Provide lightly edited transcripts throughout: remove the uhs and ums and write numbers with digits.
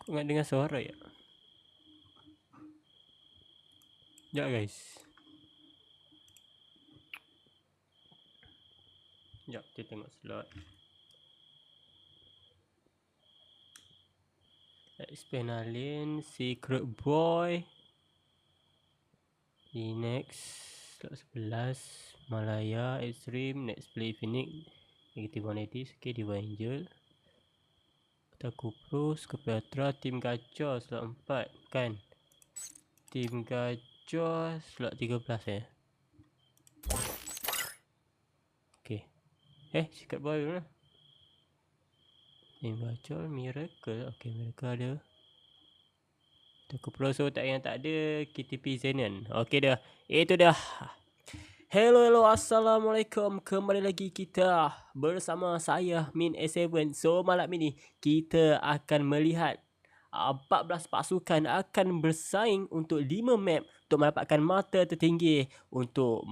Enggak dengar suara ya? Ya guys. Sekejap kita tengok slot. Expand Alien, Secret Boy. Di next slot 11 Malaya, Extreme, Next Play Phoenix, Negative 180, okay, Diva Angel, Taku Pro, Scorpiatra, Tim Gacor slot 4 kan. Tim Gacor slot 13 Okay. Secret Boy mana? Tim Gacor, Miracle. Okay, Miracle ada. Taku Pro, so yang tak ada KTP Zenon. Okay dah. Itu dah. Hello, assalamualaikum. Kembali lagi kita bersama saya Min A7. So malam ini kita akan melihat 14 pasukan akan bersaing untuk 5 map untuk mendapatkan mata tertinggi untuk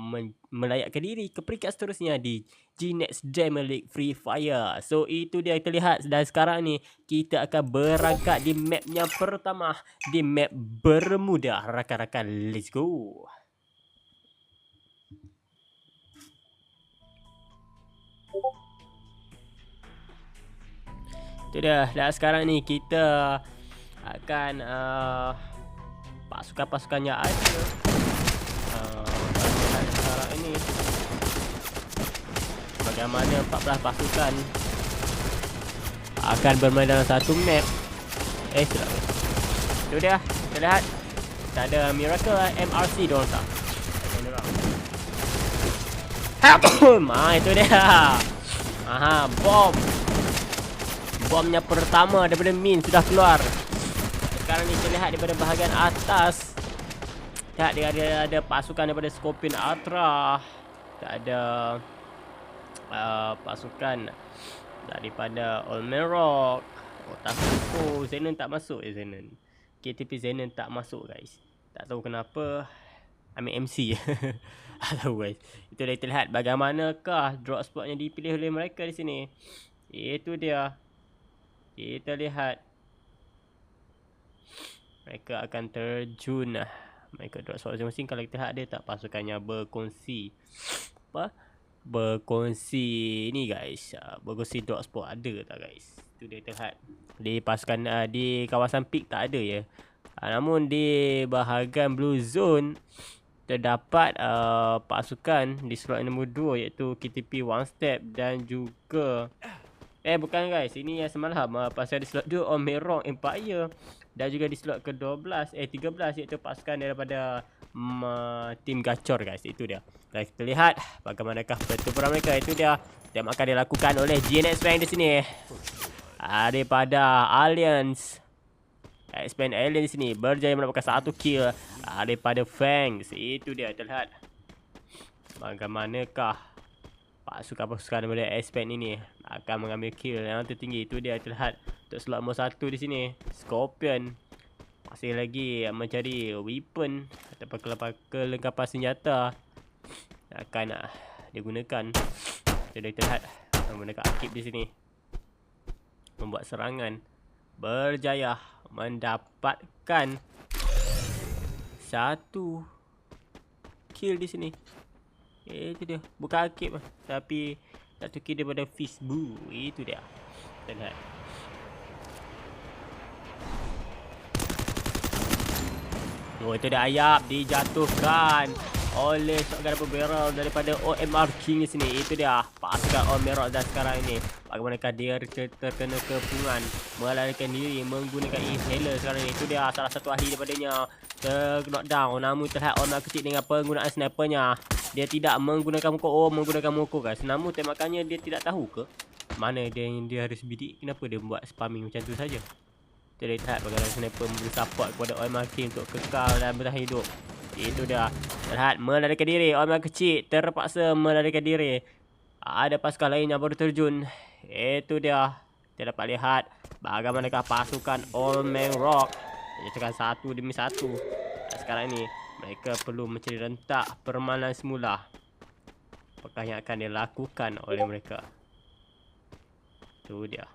melayakkan diri ke peringkat seterusnya di G-Next Diamond League Free Fire. So itu dia kita lihat, dan sekarang ni kita akan berangkat di map yang pertama, di map Bermuda. Rakan-rakan, let's go. Itu dia. Dan sekarang ni kita akan pasukan-pasukan yang ada. Sekarang ini bagaimana 14 pasukan akan bermain dalam satu map. Silap. Itu dia. Kita lihat. Kita ada Miracle MRC diorang tak. Itu dia. Bomnya pertama daripada Min sudah keluar. Sekarang ni kita lihat daripada bahagian atas. Lihat dia ada pasukan daripada Scorpion Ultra. Kita ada pasukan daripada Olmerok, Otaku. Zenon tak masuk Zenon. KTP Zenon tak masuk guys. Tak tahu kenapa. Ambil MC. Tak tahu guys. Itu dah kita lihat bagaimanakah drop spot yang dipilih oleh mereka di sini. Itu dia. Kita lihat mereka akan terjun. Mereka drop spot masing-masing. Kalau kita lihat ada tak pasukannya berkongsi berkongsi ni guys. Berkongsi drop spot ada tak guys? Itu dia kita lihat. Di pasukan di kawasan peak tak ada ya. Namun di bahagian blue zone terdapat pasukan di slot nombor 2 iaitu KTP One Step dan juga bukan guys, ini yang semalam pasal di slot 2 Omerong Empire, dan juga di slot ke-12 13 iaitu pasukan daripada tim Gacor guys. Itu dia. Dan kita lihat bagaimanakah pertempuran mereka. Itu dia yang akan dilakukan oleh GNX Bank di sini. Daripada Alliance Expand Alien di sini berjaya mendapatkan 1 kill daripada Fangs. Itu dia. Kita lihat bagaimanakah pasukan-pasukan daripada Expand ini akan mengambil kill yang tertinggi. Itu dia. Kita lihat untuk slot nombor 1 di sini Scorpion masih lagi mencari weapon ataupun kelengkapan senjata akan digunakan. Jadi kita lihat menggunakan Akib di sini membuat serangan, berjaya mendapatkan 1 kill di sini. Itu dia. Bukan Akib tapi 1 kill daripada Fishboo. Itu dia. Kita lihat. Itu dia. Ayap dijatuhkan oleh shotgun double barrel daripada OMR King di sini. Itu dia pasukan Omerok. Dan sekarang ini bagaimanakah dia terkena kepungan, melarikan diri menggunakan inhaler sekarang ini. Itu dia salah satu ahli daripadanya knockdown. Namun terlihat Omerok kecil dengan penggunaan snipernya. Dia tidak menggunakan mukul. Menggunakan mukul guys. Namun tembakannya dia tidak tahu ke mana dia harus bidik. Kenapa dia buat spamming macam tu saja. Kita lihat bagaimana sniper memberi support kepada OMR King untuk kekal dan bertahan hidup. Itu dah. Terlihat melarikan diri. Orang kecil terpaksa melarikan diri. Ada pasukan lain yang baru terjun. Itu dia. Kita dapat lihat bagaimanakah pasukan All Man Rock menyatakan 1 demi 1. Dan sekarang ini mereka perlu mencari rentak permainan semula. Apakah yang akan dilakukan oleh mereka? Itu dia.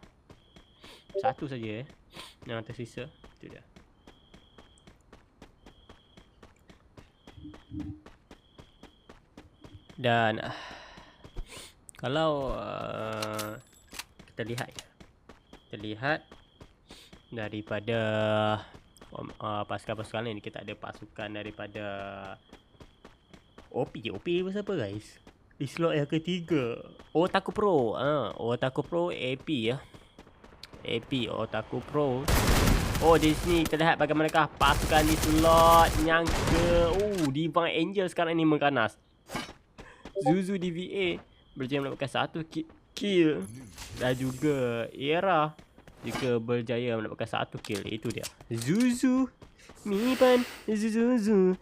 Satu saja yang tersisa. Itu dia. Dan kalau kita lihat daripada pasukan-pasukan lain, kita ada pasukan daripada OP pasal apa guys? Di slot yang ketiga, Otaku Pro. Otaku Pro AP ya. AP Otaku Pro. Oh, di sini terlihat bagaimanakah pasukan di slot yang Divine Angel sekarang ini mengganas. Zuzu DVA berjaya mendapatkan 1 kill. Dan juga Era juga berjaya mendapatkan 1 kill. Itu dia Zuzu Mipan Zuzu.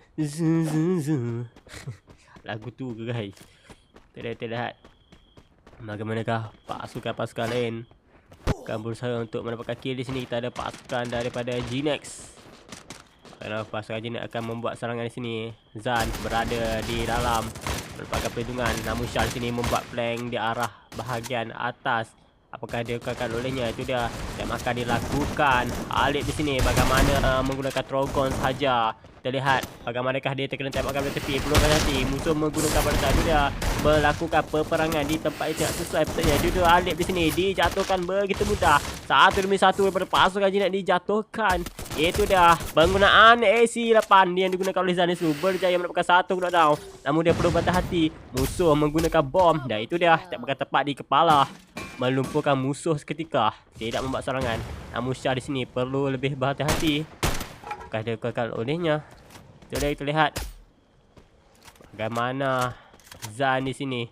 Lagu tu ke guys? Terlihat bagaimanakah pasukan-pasukan lain akan berusaha untuk mendapatkan kill di sini. Kita ada pasukan daripada G-Nex. Kerana pasukan G-Nex akan membuat serangan di sini. Zan berada di dalam merupakan perlindungan. Namun Syah di sini membuat flank di arah bahagian atas. Apakah dia akan olehnya? Itu dia yang akan dilakukan. Alip di sini bagaimana menggunakan Trogon sahaja. Kita lihat bagaimanakah dia terkena tembakan dari tepi. Perlu hati musuh menggunakan pada saat dia melakukan peperangan di tempat yang tidak sesuai. Petanya juga Alip di sini dijatuhkan begitu mudah. 1 demi 1 daripada pasukan Jinak dijatuhkan. Itu dia penggunaan AC-8 yang digunakan oleh Zan itu berjaya mendapatkan 1 knockdown. Namun dia perlu berhati-hati. Musuh menggunakan bom. Dan itu dia tembakan tepat di kepala, melumpuhkan musuh seketika. Tidak membuat serangan. Namun Syah di sini perlu lebih berhati-hati. Apakah dia kekal olehnya? Jadi kita lihat bagaimana Zan di sini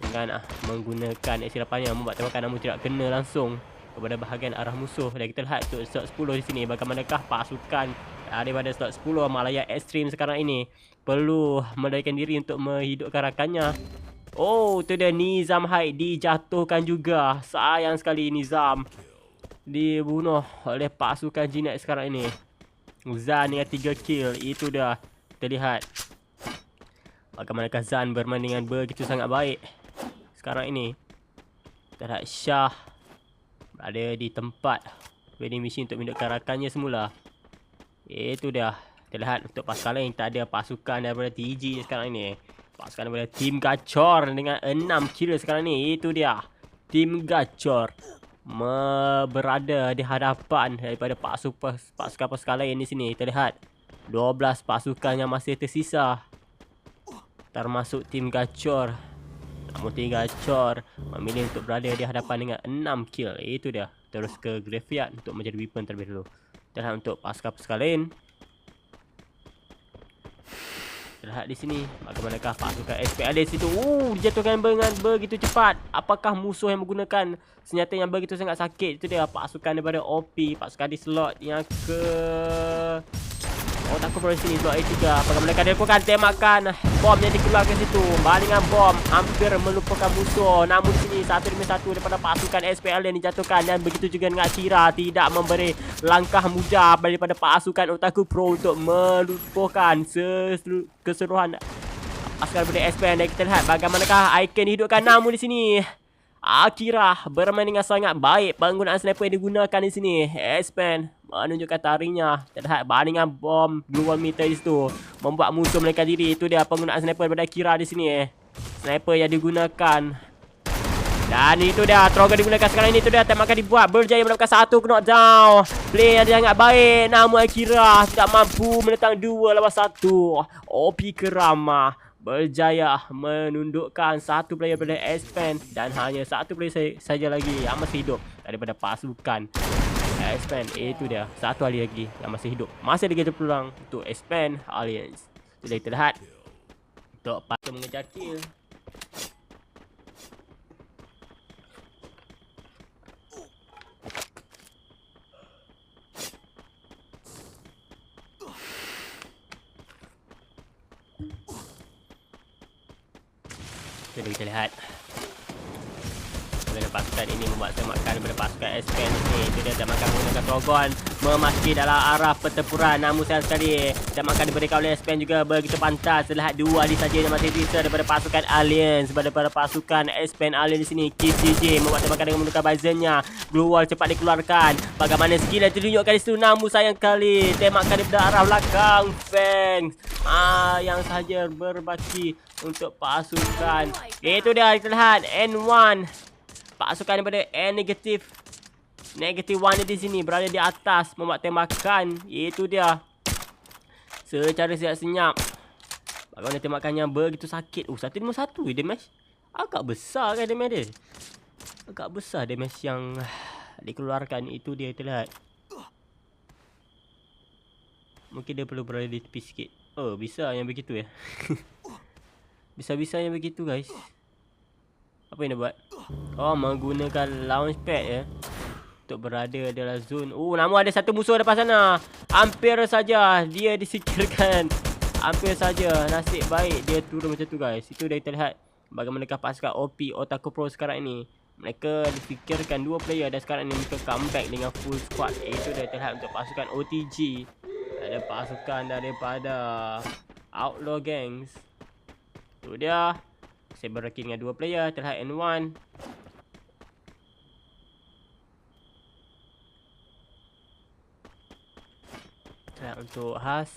dengan menggunakan AC-8-nya membuat tembakan namun tidak kena langsung kepada bahagian arah musuh. Dan kita lihat untuk slot 10 di sini bagaimanakah pasukan daripada slot 10 Malaya Extreme sekarang ini perlu melarikan diri untuk menghidupkan rakannya. Oh, tu dia Nizam Haid dijatuhkan juga. Sayang sekali Nizam dibunuh oleh pasukan G-Nex sekarang ini. Zan dengan 3 kill. Itu dah kita lihat bagaimanakah Zan bermain dengan begitu sangat baik sekarang ini. Kita lihat Syah berada di tempat vending machine untuk menghidupkan rakannya semula. Itu dah. Kita lihat untuk pasukan lain. Kita ada pasukan daripada TG sekarang ini. Pasukan daripada Tim Gacor dengan 6 kill sekarang ni. Itu dia Tim Gacor berada di hadapan daripada pasukan-pasukan lain di sini. Kita lihat 12 pasukan yang masih tersisa termasuk Tim Gacor. Namun Tim Gacor memilih untuk berada di hadapan dengan 6 kill. Itu dia. Terus ke graveyard untuk menjadi weapon terlebih dahulu. Kita lihat untuk pasukan-pasukan lain. Lihat di sini bagaimanakah pasukan SPLA situ. Dijatuhkan dengan begitu cepat. Apakah musuh yang menggunakan senjata yang begitu sangat sakit? Itu dia pasukan daripada OP, pasukan di slot yang ke Otaku Pro sini, slot A3. Bagaimana dia lakukan tembakan bom yang dikeluarkan situ. Balingan bom hampir melumpuhkan musuh. Namun di sini 1 demi 1 daripada pasukan SPL yang dijatuhkan. Dan begitu juga dengan Kira tidak memberi langkah mudah daripada pasukan Otaku Pro untuk melumpuhkan keseluruhan pasukan daripada SPL. Dan kita lihat bagaimanakah Icon dihidupkan. Namun di sini Akira bermain dengan sangat baik. Penggunaan sniper yang digunakan di sini. Espen menunjukkan taringnya. Kita lihat bandingan bom global meter di situ membuat musuh melarikan diri. Itu dia penggunaan sniper daripada Akira di sini. Sniper yang digunakan. Dan itu dia Trogon digunakan sekarang ini. Itu dia tembakan dibuat. Berjaya mendapatkan 1 knockdown. Play yang sangat baik. Namun Akira tidak mampu menentang 2 lawan 1. OP Kerama berjaya menundukkan 1 player daripada Espen. Dan hanya 1 player saja lagi yang masih hidup daripada pasukan Espen. Itu dia 1 ahli lagi yang masih hidup. Masih lagi ada peluang untuk Espen Alliance. Jadi kita lihat untuk pasukan mengejar kill. Jadi kita lihat pasukan ini membuat tembakan daripada pasukan Espen ni. Itu dia tembakan menggunakan Trogon memasuki dalam arah pertempuran. Namun sayang sekali tembakan diberikan oleh Espen juga begitu pantas. Terlihat 2 ahli saja yang masih tersisa daripada pasukan Aliens. Daripada pasukan Espen Alien di sini, KCJ membuat tembakan dengan menggunakan Bizonnya. Blue Wall cepat dikeluarkan. Bagaimana skill yang ditunjukkan di situ, namun sayang kali tembakan daripada arah belakang. Fangs yang sahaja berbaki untuk pasukan. Itu dia kita lihat N1. Pasukan daripada N negatif. Negatif 1 di sini berada di atas membuat tembakan. Itu dia. Secara senyap-senyap. Bagaimana tembakannya begitu sakit. 151 damage. Agak besar kan damage dia. Agak besar damage yang dikeluarkan. Itu dia kita lihat. Mungkin dia perlu berada di tepi sikit. Oh, bisa yang begitu ya. Bisa-bisa yang begitu guys. Apa yang dia buat? Oh, menggunakan launchpad ya. Untuk berada dalam zone. Namun ada satu musuh depan sana. Hampir saja dia disingkirkan. Hampir saja. Nasib baik dia turun macam tu guys. Itu dah kita lihat bagaimanakah pasukan OP Otaku Pro sekarang ini. Mereka difikirkan 2 player dan sekarang ini mereka comeback dengan full squad. Itu dah kita lihat untuk pasukan OTG. Ada pasukan daripada Outlaw Gangs. Itu dia. Saya beraki dengan 2 player. Terlihat N1. Terlihat untuk Has.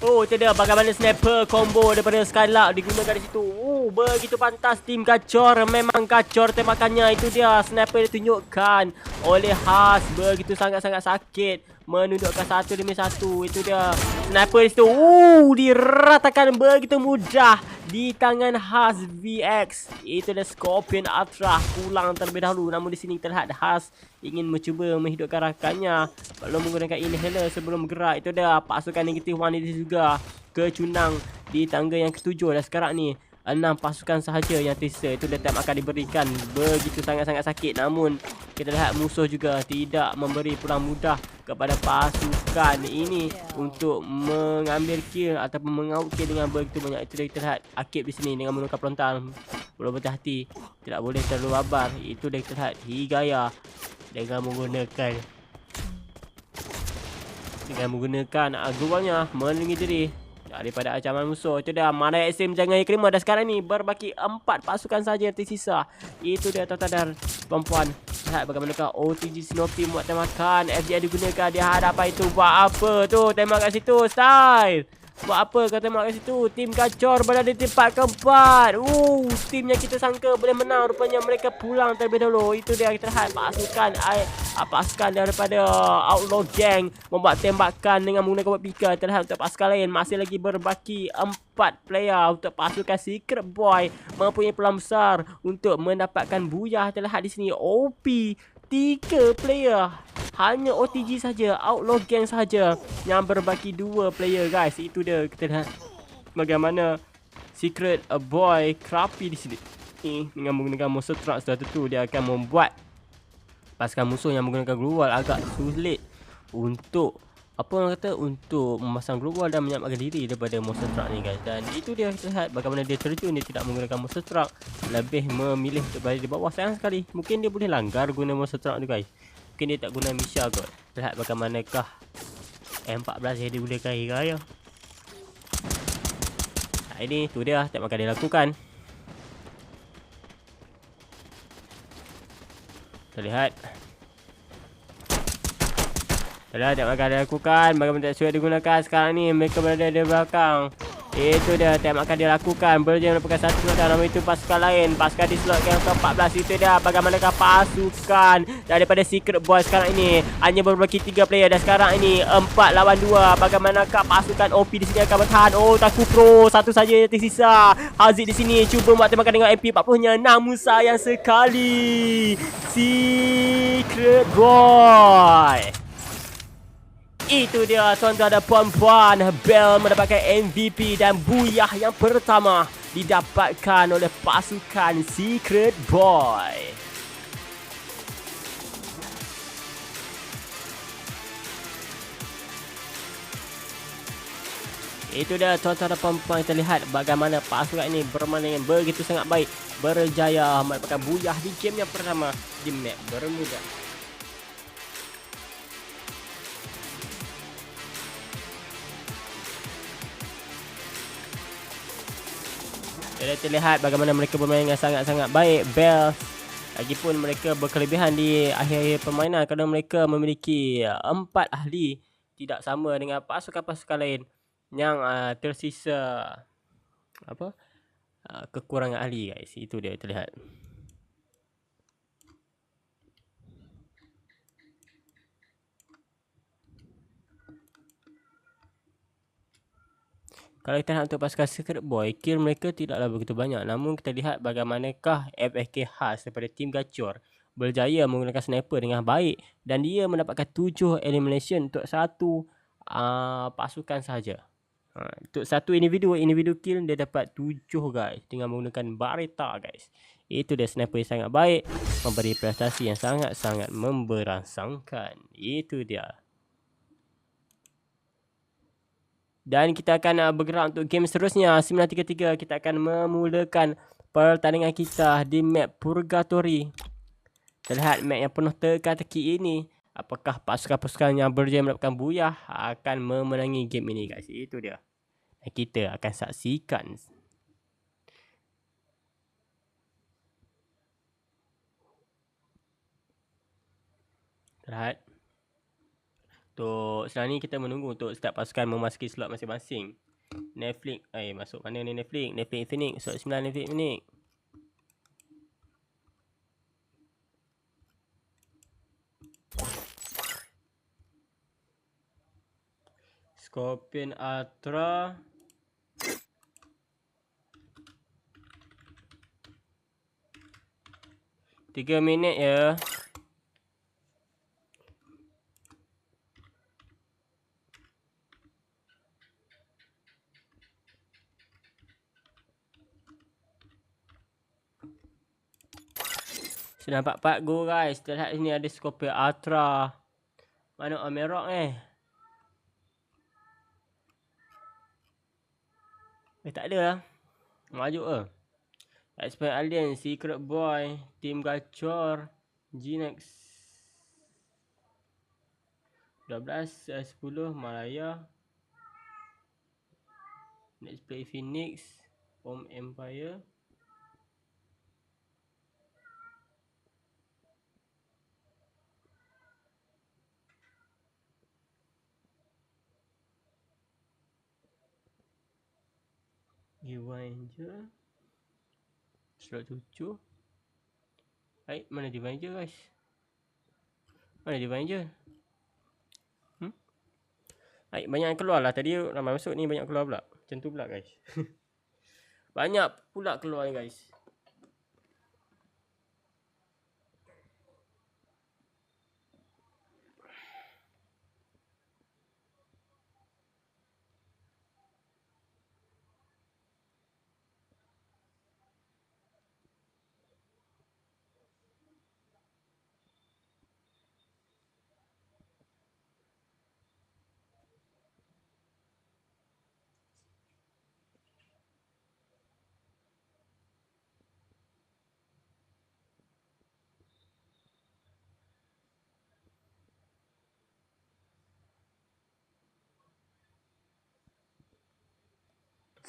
Itu dia bagaimana sniper combo daripada Skylark digunakan di situ. Begitu pantas tim gacor. Memang gacor tembakannya. Itu dia sniper ditunjukkan oleh Has. Begitu sangat-sangat sakit. Menundukkan 1 demi 1. Itu dia sniper di situ. Diratakan begitu mudah di tangan Has VX. Itu dia Scorpion Ultra pulang terlebih dahulu. Namun di sini terlihat Has ingin mencuba menghidupkan rakannya. Perlu menggunakan inhaler sebelum bergerak. Itu dia pasukan negatif 1 ini juga kecunang di tangga yang ke-7. Dan sekarang ni 6 pasukan sahaja yang tersisa. Itu dia time akan diberikan. Begitu sangat-sangat sakit. Namun kita lihat musuh juga tidak memberi peluang mudah kepada pasukan ini untuk mengambil kill ataupun mengaut kill dengan begitu banyak. Itu dia kita lihat Akib di sini dengan menggunakan pelontar. Perlu berhati-hati. Tidak boleh terlalu babar. Itu dia kita lihat Higaya dengan menggunakan globalnya melindungi diri daripada ancaman musuh. Itu dia mana SM jangan yang kelima. Dan sekarang ni berbaki 4 pasukan saja yang tersisa. Itu dia tuan-tuan dan puan-puan. Lihat bagaimanakah OTG Sinopi buat tembakan. FGI digunakan di hadapan itu. Buat apa tu tembak kat situ Style? Buat apa kau tembak kat situ? Tim gacor berada di tempat keempat. Tim yang kita sangka boleh menang, rupanya mereka pulang terlebih dahulu. Itu dia kita lihat pasukan daripada Outlaw Gang membuat tembakan dengan menggunakan pika. Terlihat untuk pasukan lain masih lagi berbaki 4 player. Untuk pasukan Secret Boy mempunyai peluang besar untuk mendapatkan buyah. Terlihat di sini OP 3 player. Hanya OTG saja, Outlaw Gang saja yang berbaki 2 player guys. Itu dia kita lihat bagaimana Secret Boy Krapi di sini dengan menggunakan monster truck. Setelah itu dia akan membuat pasukan musuh yang menggunakan global agak sulit untuk untuk memasang global dan menyelamatkan diri daripada monster truck ni guys. Dan itu dia kita lihat bagaimana dia terjun. Dia tidak menggunakan monster truck, lebih memilih untuk berada di bawah. Sayang sekali, mungkin dia boleh langgar guna monster truck tu guys. Mungkin dia tak guna Misha kot. Lihat bagaimanakah M14 yang digunakan Higaya. Ini tu dia tak makan dia lakukan. Terlihat tak makan dia lakukan. Bagaimana tak sudah digunakan. Sekarang ni mereka berada di belakang. Itu dia time akan dilakukan. Berjaya mendapatkan 1 slot. Nama itu pasukan lain. Pasukan di slot yang ke-14. Itu dia bagaimanakah pasukan daripada Secret Boy sekarang ini. Hanya berbagi 3 player. Dan sekarang ini 4 lawan 2. Bagaimanakah pasukan OP di sini akan bertahan. Otaku Pro satu saja yang tersisa. Haziq di sini cuba buat tembakan dengan MP40-nya. Namun sayang sekali Secret Boy. Itu dia tuan-tuan dan puan-puan. Bell mendapatkan MVP dan buyah yang pertama didapatkan oleh pasukan Secret Boy. Itu dia tuan-tuan dan puan-puan, kita lihat bagaimana pasukan ini bermain dengan begitu sangat baik, berjaya mendapatkan buyah di game yang pertama di map Bermuda. Jadi terlihat bagaimana mereka bermain dengan sangat-sangat baik. Bells lagipun mereka berkelebihan di akhir-akhir permainan kerana mereka memiliki 4 ahli, tidak sama dengan pasukan-pasukan lain yang tersisa kekurangan ahli guys. Itu dia terlihat. Kalau kita nak untuk pasukan Secret Boy, kill mereka tidaklah begitu banyak. Namun kita lihat bagaimanakah FFK khas daripada tim Gacor berjaya menggunakan sniper dengan baik. Dan dia mendapatkan 7 elimination untuk satu pasukan sahaja. Untuk satu individu kill dia dapat 7 guys. Dengan menggunakan Barretta guys. Itu dia sniper yang sangat baik. Memberi prestasi yang sangat-sangat memberangsangkan. Itu dia. Dan kita akan bergerak untuk game seterusnya. 933 kita akan memulakan pertandingan kita di map Purgatory. Terlihat map yang penuh teka-teki ini. Apakah pasukan-pasukan yang berjaya mendapatkan buyah akan memenangi game ini guys. Itu dia. Dan kita akan saksikan. Terlihat. Untuk sekarang ni kita menunggu untuk setiap pasukan memasuki slot masing-masing. Netflix, masuk mana ni Netflix? Netflix Phoenix, slot 9 Netflix Phoenix. Scorpion Ultra. Tiga minit ya. Sudah nampak 4 go guys. Kita lihat sini ada Scorpion Ultra. Mana Amerok tak ada lah. Maju ke. Expert Alien, Secret Boy, Team Gacor, Gnex 12, 10, Malaya, Next Play Phoenix, Home Empire. Avenger. Slot 7. Mana Avenger guys? Mana Avenger? Banyak yang keluar lah. Tadi ramai masuk ni banyak keluar pula. Macam tu pula guys. Banyak pula keluar guys.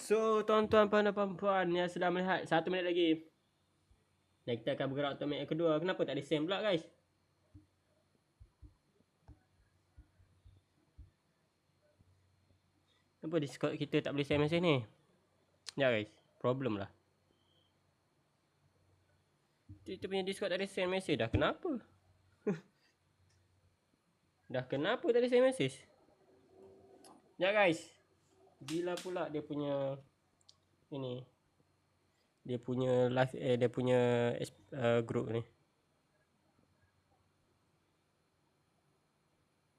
So, tuan-tuan dan puan-puan yang sedang melihat, 1 minit lagi. Dan kita akan bergerak untuk minit yang kedua. Kenapa tak ada send pula guys? Kenapa Discord kita tak boleh send message ni? Ya guys, problem lah. Kita punya Discord tak ada send message dah. Kenapa? Dah kenapa tak ada send message? Ya guys. Bila pula dia punya ini, dia punya live, dia punya group ni.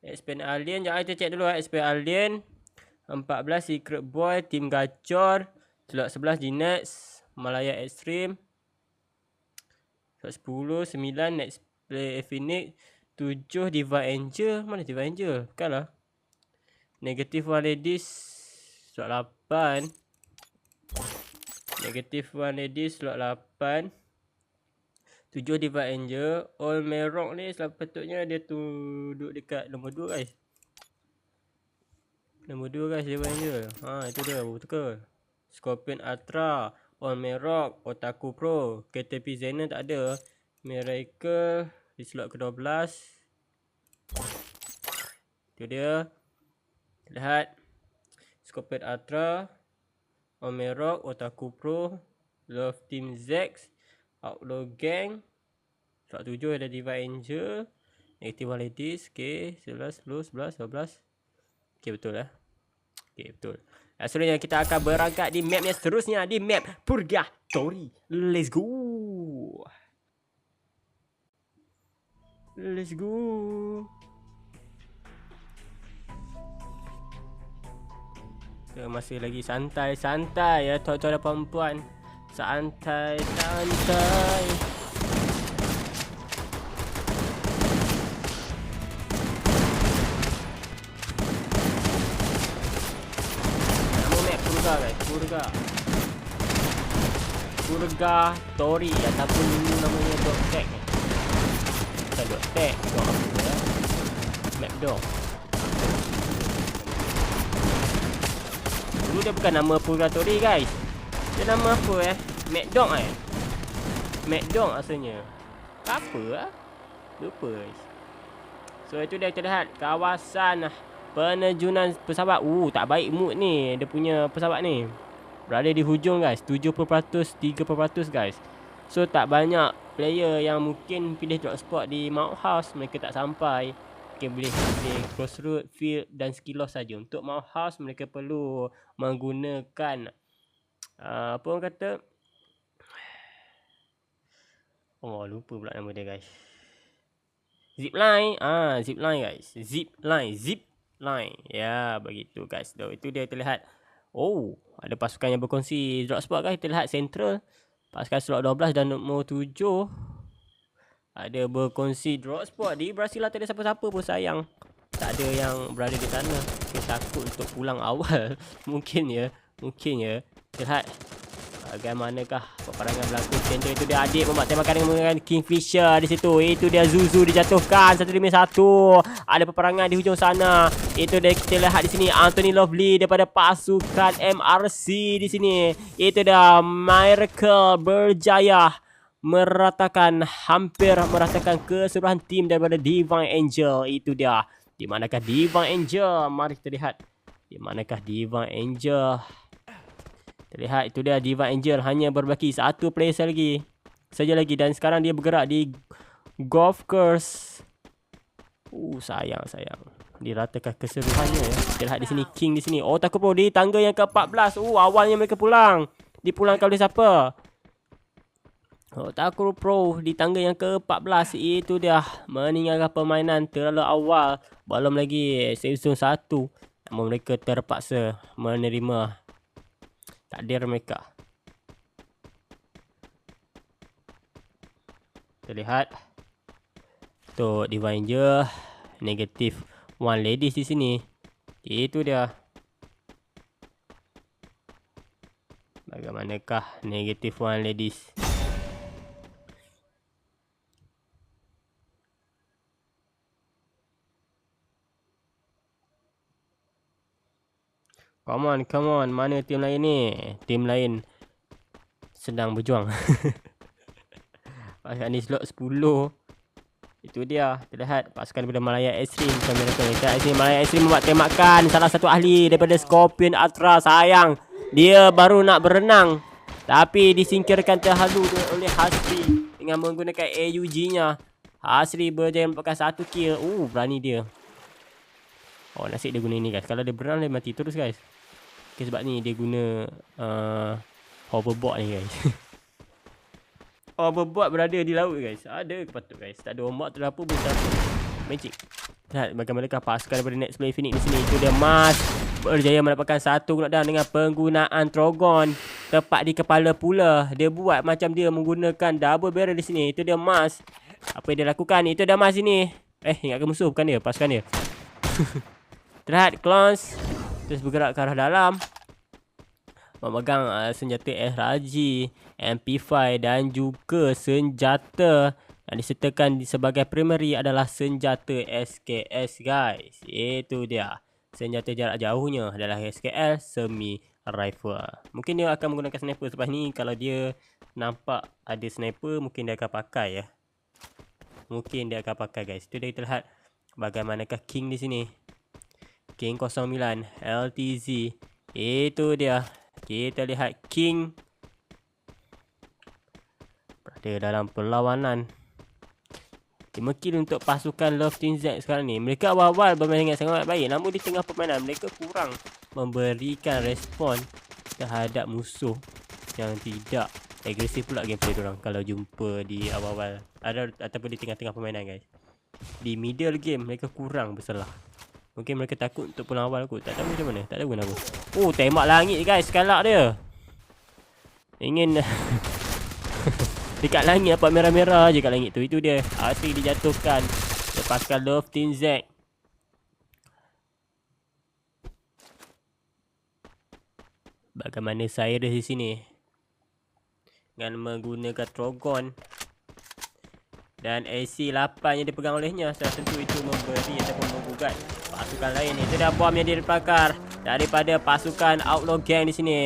Expand Alien, jangan kita check dulu Expand Alien 14 Secret Boy, Team Gacor, slot 11 Gnex, Malaya Extreme, slot 10 9 Next Play Phoenix, 7 Diva Angel. Mana Diva Angel? Bukanlah. Negative One Ladies slot 8. Negative 1 ladies slot 8. 7 Divine Angel. All Merok ni sepatutnya dia duduk dekat nombor 2 guys. Nombor 2 guys, Divine Angel. Itu dia, betul ke? Scorpion Ultra, All Merok, Otaku Pro, KTP Zena tak ada. Miracle di slot ke-12. Itu dia. Lihat. Scorpion Ultra, All Merok, Otaku Pro, Love Team Zex, Outlaw Gang. Slot 7 ada Divine Angel. Negative 1 ladies. Okay, 11, 10, 11, 12. Okay, betul lah. Okay, betul. Selanjutnya kita akan berangkat di map yang seterusnya, di map Purgatory. Let's go. Let's go. Kita masih lagi santai-santai ya tuan-tuan dan puan-puan. Santai-santai. Guys, Purgatory ataupun namanya dog tag. Bukan dog tag, dog apa ya? Map dog. Dulu dia bukan nama Purgatory guys. Dia nama apa Mad Dog Mad Dog asalnya. Apa lupa guys. So itu dia, kita lihat kawasan penerjunan pesawat. Tak baik mood ni. Dia punya pesawat ni berada di hujung guys. 70%, 3% guys. So tak banyak player yang mungkin pilih drop spot di Mount House. Mereka tak sampai. Mungkin boleh crossroad, field dan skill loss saja. Untuk Mount House mereka perlu menggunakan apa orang kata, lupa pula nama dia guys. Zipline. Zipline guys. Zipline. Ya, begitu guys. Itu dia terlihat. Ada pasukan yang berkongsi drop spot guys. Kita lihat Central. Pasukan slot 12 dan nombor 7. Ada berkongsi drop spot. Di Brazil tak ada siapa-siapa pun sayang. Tak ada yang berada di sana. Mungkin takut untuk pulang awal. Mungkin ya. Kita lihat bagaimanakah peperangan berlaku. Central itu dia adik membuat tembakan dengan menggunakan Kingfisher di situ. Itu dia Zuzu dijatuhkan 1-1. Ada peperangan di hujung sana. Itu dia kita lihat di sini Anthony Lovely daripada pasukan MRC di sini. Itu dia Miracle berjaya hampir meratakan keseluruhan tim daripada Divine Angel. Itu dia. Di manakah Divine Angel? Mari kita lihat. Di manakah Divine Angel? Terlihat itu dia Divine Angel hanya berbaki satu player saja lagi dan sekarang dia bergerak di golf course. Sayang. Diratakan keseluruhannya ya. Kita lihat di sini King di sini. Otaku Pro di tangga yang ke-14. Awalnya mereka pulang. Dipulangkan oleh siapa? Otaku Pro di tangga yang ke-14. Itu dia meninggalkan permainan terlalu awal. Belum lagi season 1. Namun mereka terpaksa menerima takdir mereka. Terlihat untuk Divine Angel negative 1 ladies di sini. Itu dia. Bagaimanakah negative 1 ladies? Come on. Mana tim lain ni? Tim lain sedang berjuang. Pasukan ni slot 10. Itu dia. Terlihat pasukan daripada Malaya Extreme. Malaya Extreme membuat tembakan salah satu ahli daripada Scorpion Ultra. Sayang. Dia baru nak berenang. Tapi disingkirkan terhalu oleh Hasri. Dengan menggunakan AUG-nya. Hasri berjaya mendapatkan 1 kill. Berani dia. Nasib dia guna ini guys. Kalau dia berenang dia mati terus guys. Sebab ni dia guna hoverboard ni guys. Hoverboard berada di laut guys. Ada patut guys. Tak ada ombak tu apa besar. Magic. Lihat bagaimanakah pasukan daripada Next Play Phoenix di sini. Itu dia Mas berjaya mendapatkan 1 knockdown dengan penggunaan Trogon. Tepat di kepala pula. Dia buat macam dia menggunakan double barrel di sini. Itu dia Mas. Apa yang dia lakukan? Itu dia Mas ini. Ingatkan musuh bukan dia. Pasukan dia. Terlihat clones terus bergerak ke arah dalam. memegang senjata SRG, MP5 dan juga senjata yang disertakan sebagai primary adalah senjata SKS guys. Itu dia. Senjata jarak jauhnya adalah SKS semi rifle. Mungkin dia akan menggunakan sniper selepas ni. Kalau dia nampak ada sniper, mungkin dia akan pakai ya. Mungkin dia akan pakai guys. Itu dia, kita lihat bagaimanakah King di sini. King 09 LTZ. Itu dia. Kita lihat King berada dalam perlawanan. 5 kill untuk pasukan Love Team Z sekarang ni. Mereka awal-awal bermain dengan sangat baik, namun di tengah permainan mereka kurang memberikan respon terhadap musuh yang tidak agresif pula gameplay diorang kalau jumpa di awal-awal ataupun di tengah-tengah permainan guys. Di middle game mereka kurang bersalah. Mungkin mereka takut untuk pulang awal kot. Tak tahu macam mana. Tak tahu kenapa. Oh, tembak langit guys. Kalak dia. Ingin dekat langit nampak merah-merah je kat langit tu. Itu dia. Asyik dijatuhkan. Lepaskan Love Team Z. Bagaimana Cyrus di sini. Dengan menggunakan Trogon. Dan AC-8 yang dipegang olehnya. Secara tentu itu memberi ataupun menggugat pasukan lain. Itu dah bom yang dibakar daripada pasukan Outlaw Gang di sini.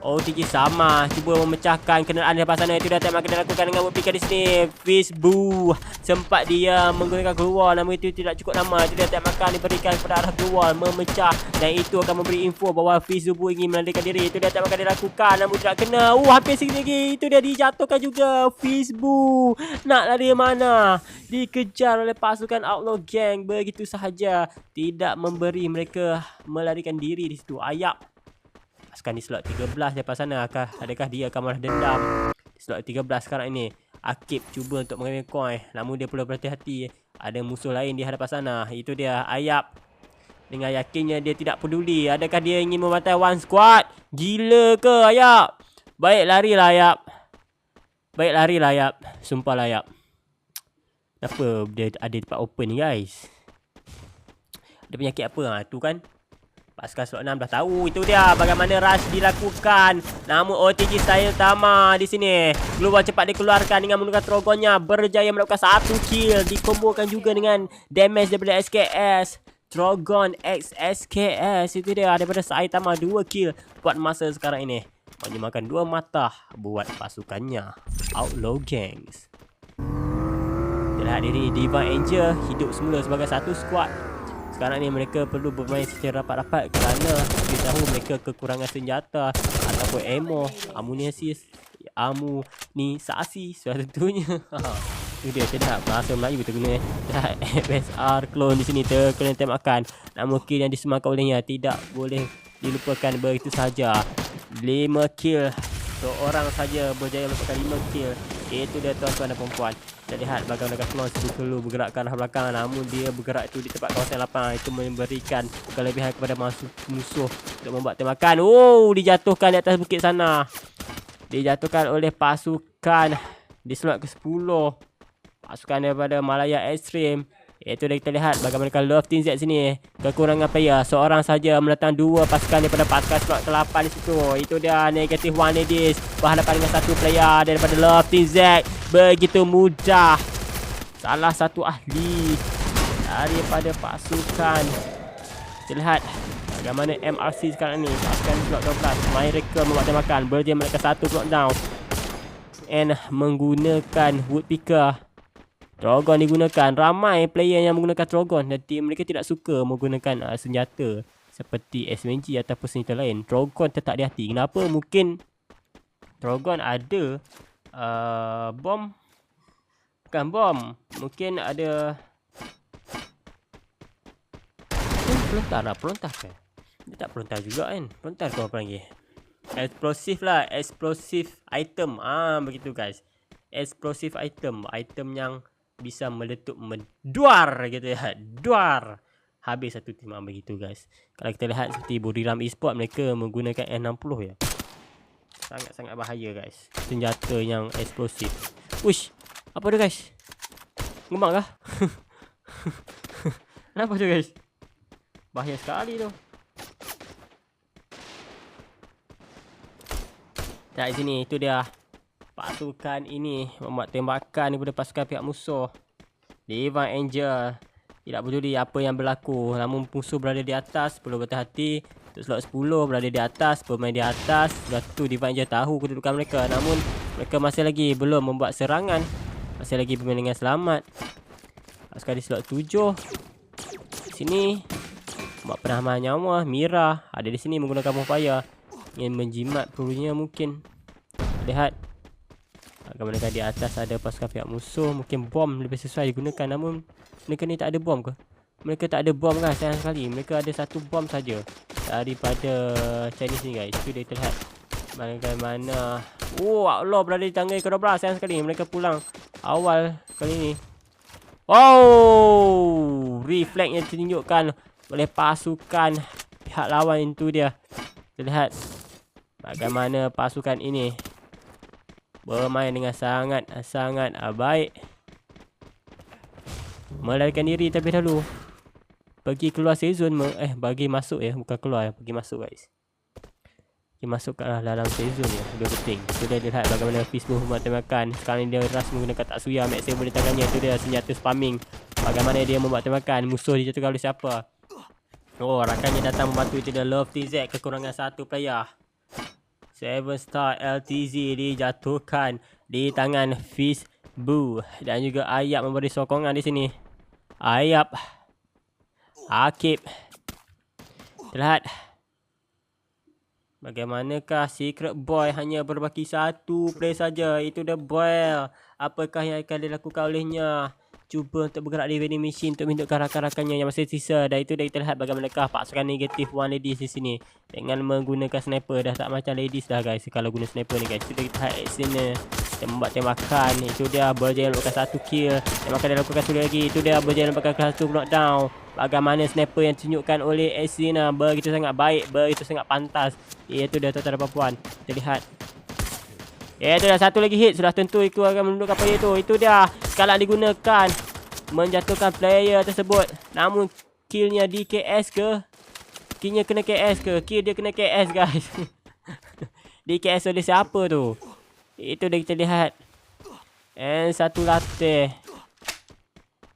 OTG sama cuba memecahkan kenderaan di depan sana. Itu dah tak makan dilakukan dengan Wupika di sini. Fizbu sempat dia menggunakan keluar, namun itu tidak cukup lama. Itu dah tak makan diberikan kepada arah keluar memecah, dan itu akan memberi info bahawa Fizbu ingin melarikan diri. Itu dah tak makan dilakukan, namun tidak kena. Hampir sikit lagi. Itu dia dijatuhkan juga. Fizbu nak lari mana? Dikejar oleh pasukan Outlaw Gang begitu sahaja. Tidak memberi mereka melarikan diri di situ. Ayap pasukan di slot 13 depan sana. Adakah dia akan malah dendam? Di slot 13 sekarang ini Akib cuba untuk mengambil coin, namun dia perlu berhati-hati. Ada musuh lain di hadapan sana. Itu dia Ayap. Dengan yakinnya dia tidak peduli. Adakah dia ingin membantai one squad? Gila ke Ayap? Baik larilah Ayap. Baik larilah Ayap. Sumpahlah Ayap. Kenapa dia ada tempat open ni guys? Ada penyakit apa? Tu kan pasukan slot 6 dah tahu. Itu dia bagaimana rush dilakukan. Namun OTG Style Tama di sini keluar cepat dikeluarkan dengan menggunakan Trogonnya. Berjaya melakukan 1 kill. Dikombokan juga dengan damage daripada SKS. Trogon X SKS. Itu dia daripada Saitama 2 kill buat masa sekarang ini. Menyemakan 2 mata buat pasukannya Outlaw Gangs. Lihat diri Divine Angel hidup semula sebagai satu squad. Sekarang ni mereka perlu bermain secara rapat-rapat kerana kita tahu mereka kekurangan senjata ataupun amunisasi suatu tentunya. Itu dia, tidak bahasa Melayu kita guna. FSR clone di sini terkena tembakan. Namun kill yang disemakan olehnya tidak boleh dilupakan begitu saja. 5 kill. Seorang saja berjaya melakukan 5 kill. Itu dia tuan-tuan dan perempuan. Kita lihat bagaimana Clone perlu bergerak ke arah belakang, namun dia bergerak itu di tempat kawasan lapangan. Itu memberikan kelebihan kepada musuh untuk membuat tembakan. Oh, dijatuhkan di atas bukit sana. Dijatuhkan oleh pasukan di slot ke-10. Pasukan daripada Malaya Extreme. Itu dah kita lihat bagaimana Love Team Z sini. Kekurangan player. Seorang saja mendatang 2 pasukan daripada pasukan slot ke-8 di situ. Itu dia negative 1 edis. Berhadapan dengan 1 player daripada Love Team Z. Begitu mudah. Salah satu ahli daripada pasukan. Kita lihat bagaimana MRC sekarang ni. Pasukan slot 12. Mereka membuat tembakan. Berjaya mereka 1 lockdown. And menggunakan Woodpecker. Trogon digunakan. Ramai player yang menggunakan Trogon. Dan tim mereka tidak suka menggunakan senjata seperti SMG ataupun senjata lain. Trogon tetap di hati. Kenapa? Mungkin Trogon ada bom. Bukan bom. Mungkin ada pelontar lah. Pelontar kan? Dia tak pelontar juga kan? Pelontar kau apa lagi? Explosive lah. Explosive item. Begitu guys. Explosive item. Item yang bisa meletup menduar gitu ya. Duar. Habis satu tim begitu guys. Kalau kita lihat seperti Buriram Esport, mereka menggunakan N60 ya. Sangat-sangat bahaya guys. Senjata yang eksplosif. Uish. Apa tu guys? Gemak kah? Kenapa tu guys? Bahaya sekali tu. Nah, di sini itu dia. Pasukan ini membuat tembakan kepada pasukan pihak musuh. Divine Angel tidak peduli apa yang berlaku, namun musuh berada di atas, perlu berhati-hati. Untuk slot 10 berada di atas, pemain di atas. Sudah tu Divine Angel tahu kedudukan mereka, namun mereka masih lagi belum membuat serangan. Masih lagi bermain dengan selamat. Pasukan di slot 7 sini buat penahanan nyawa. Mira ada di sini menggunakan bonfire, ingin menjimat pelurunya mungkin. Lihat mereka di atas ada pasukan pihak musuh. Mungkin bom lebih sesuai digunakan, namun mereka ni tak ada bom ke? Mereka tak ada bom kan, sayang sekali. Mereka ada satu bom saja daripada Chinese ni guys. Itu dia terlihat bagaimana. Oh, Allah berada di tangga ke-12. Sayang sekali mereka pulang awal kali ni. Oh, reflect yang ditunjukkan oleh pasukan pihak lawan itu dia. Terlihat bagaimana pasukan ini bermain dengan sangat baik. Melarikan diri terlebih dahulu. Pergi keluar season bagi masuk ya, bukan keluar ya, pergi masuk guys. Pergi masuk ke dalam season ya, lebih penting. Sudah lihat bagaimana Fishbone membuat tembakan. Sekarang dia ras menggunakan Tatsuya, Maxim boleh tangannya. Itu dia senjata spamming. Bagaimana dia membuat tembakan. Musuh dijatuhkan oleh siapa? Oh, rakannya datang membantu. Itu dia Love TZ, kekurangan satu player. 7 star LTZ dijatuhkan di tangan Fishbone. Dan juga Ayap memberi sokongan di sini. Ayap, Akib. Terlihat bagaimanakah Secret Boy hanya berbaki satu play saja. Itu The Boy. Apakah yang akan dilakukan olehnya? Cuba untuk bergerak di vending machine untuk menunjukkan rakan-rakannya yang masih sisa. Dan itu dah kita lihat bagaimanakah pasukan negatif one ladies di sini dengan menggunakan sniper. Dah tak macam ladies dah guys kalau guna sniper ni guys. Sudah kita lihat actionnya dan membuat tembakan. Itu dia berjaya melakukan satu kill. Tembakan dia lakukan sekali lagi. Itu dia berjaya melakukan satu knockdown. Bagaimana sniper yang ditunjukkan oleh Asina begitu sangat baik, begitu sangat pantas. Itu dia tuan-tuan dan puan. Kita lihat. Itu dah satu lagi hit. Sudah tentu itu akan menundukkan player itu. Itu dia. Sekarang digunakan menjatuhkan player tersebut. Namun killnya di KS ke? Killnya kena KS ke? Kill dia kena KS guys. Di KS oleh siapa tu? Itu dah kita lihat. And satu latih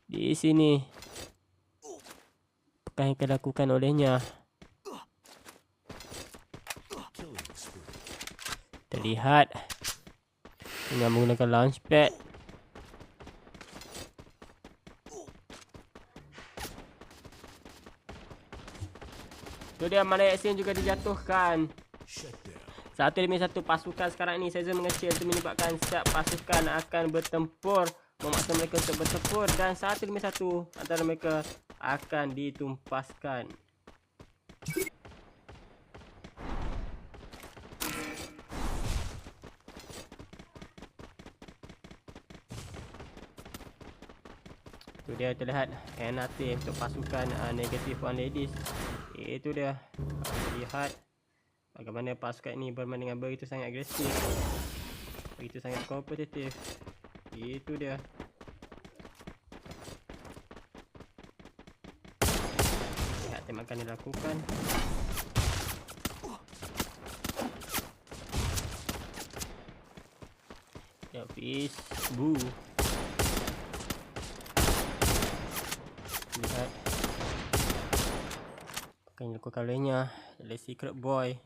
di sini. Apakah yang akan dilakukan olehnya? Terlihat dengan menggunakan launchpad. Itu dia Malay Action juga dijatuhkan. 1-1 pasukan sekarang ini Season mengecil untuk menyebabkan setiap pasukan akan bertempur, memaksa mereka untuk bertempur, dan 1-1 antara mereka akan ditumpaskan. Itu dia terlihat NAT untuk pasukan negatif one ladies. Itu dia lihat bagaimana pasukan ini bermain dengan begitu sangat agresif, begitu sangat kompetitif. Itu dia. Lihat tembakan dilakukan. Ya, Fishbone. Lihat akan dilakukan olehnya oleh Secret Boy.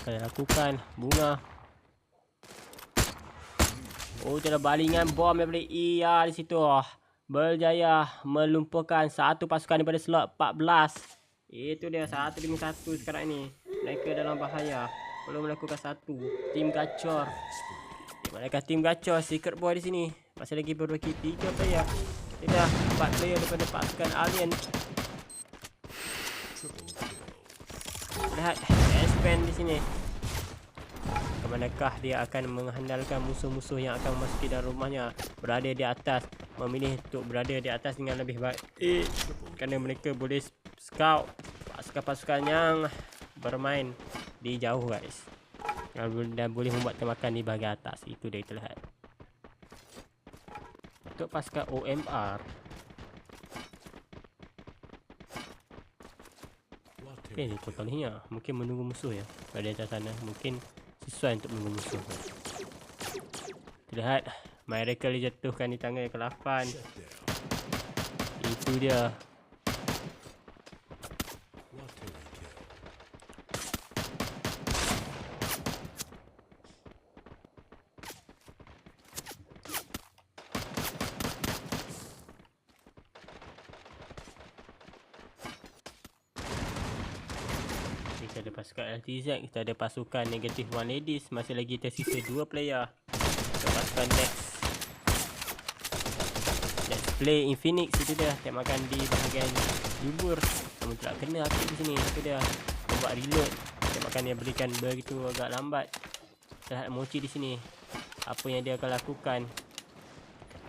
Akan dilakukan bunga. Oh, ada balingan bom daripada ER di situ. Berjaya melumpuhkan satu pasukan daripada slot 14. Itu dia 1-1 sekarang ini. Mereka dalam bahaya. Belum melakukan satu. Tim gacor. Mereka tim gacor Secret Boy di sini. Masih lagi berbagi 3 player. Tidak 4 player daripada pasukan alien. Lihat expand di sini. Kemanakah dia akan mengandalkan musuh-musuh yang akan memasuki dalam rumahnya, berada di atas, memilih untuk berada di atas dengan lebih baik kerana mereka boleh scout pasukan-pasukan yang bermain di jauh guys, dan boleh membuat tembakan di bahagian atas. Itu dia kita lihat. Untuk pasukan OMR, Apa yang dia potong ni ya? Mungkin menunggu musuh ya. Pada atas sana mungkin sesuai untuk menunggu musuh. Lihat, Miracle dijatuhkan di tangan yang ke-8. Itu dia. Kita ada pasukan LTZ, kita ada pasukan Negative One Ladies. Masih lagi tersisa 2 player. Kita pasukan next. Let's play in Phoenix. Itu dia. Tembakan di bahagian jubur. Namun tak kena aktif di sini. Itu dia. Membuat reload. Tembakan yang berikan begitu agak lambat. Terhadap Mochi di sini. Apa yang dia akan lakukan?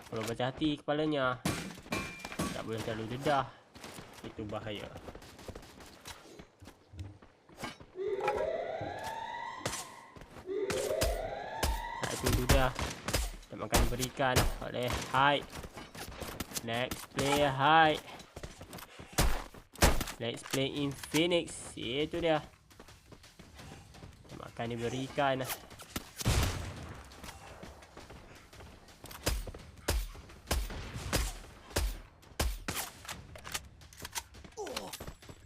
Kalau berhati kepalanya. Tak boleh terlalu dedah. Itu bahaya. Itu dah tembakan diberikan oleh Hyde. Next play Hyde. Let's play in Phoenix. Itu dia. Tembakan diberikan.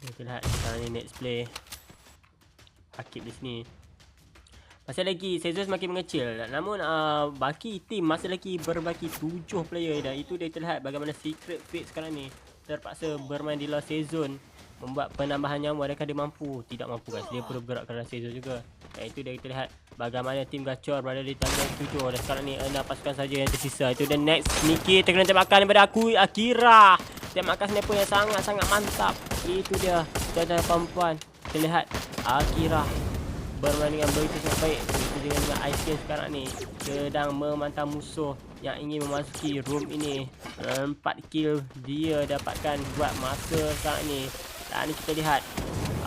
Kita lihat sekarang ni next play. Akib di sini. Masih lagi Sezon semakin mengecil. Namun baki tim masih lagi berbaki 7 player dan itu dia terlihat bagaimana Secret Fate sekarang ni terpaksa bermain di luar Sezon, membuat penambahan nyawa dan dia mampu. Tidak mampu guys, dia perlu bergerak ke dalam Sezon juga. Dan itu dia terlihat bagaimana tim Gacor berada di tangga 7 dan sekarang ni 6 pasukan saja yang tersisa. Itu dan next Nikki terkena tembakan daripada aku Akira. Tembakan sniper yang sangat-sangat mantap. Itu dia. Dan perempuan terlihat Akira bermain dengan begitu sangat baik. Begitu dengan Ice King sekarang ni sedang memantau musuh yang ingin memasuki room ini. 4 kill dia dapatkan buat masa sekarang ni. Dan kita lihat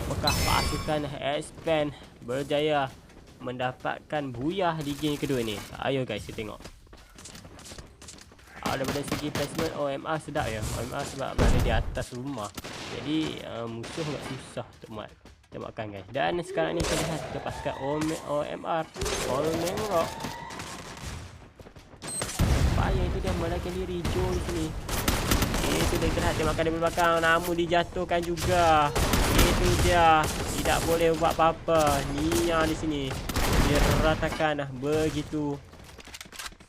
apakah pasukan Expand berjaya mendapatkan buyah di game kedua ni. Ayo guys, kita tengok. Daripada segi placement OMR sedap ya. OMR sebab berada di atas rumah. Jadi musuh agak susah untuk muat tembakan guys. Dan sekarang ni kita lihat kita pasukan OMR All-Man Rock. Payah itu dia melarikan diri Joe di sini. Itu dia, kita lihat tembakan dari belakang namun dijatuhkan juga. Itu dia. Tidak boleh buat apa-apa. Nia di sini diratakan begitu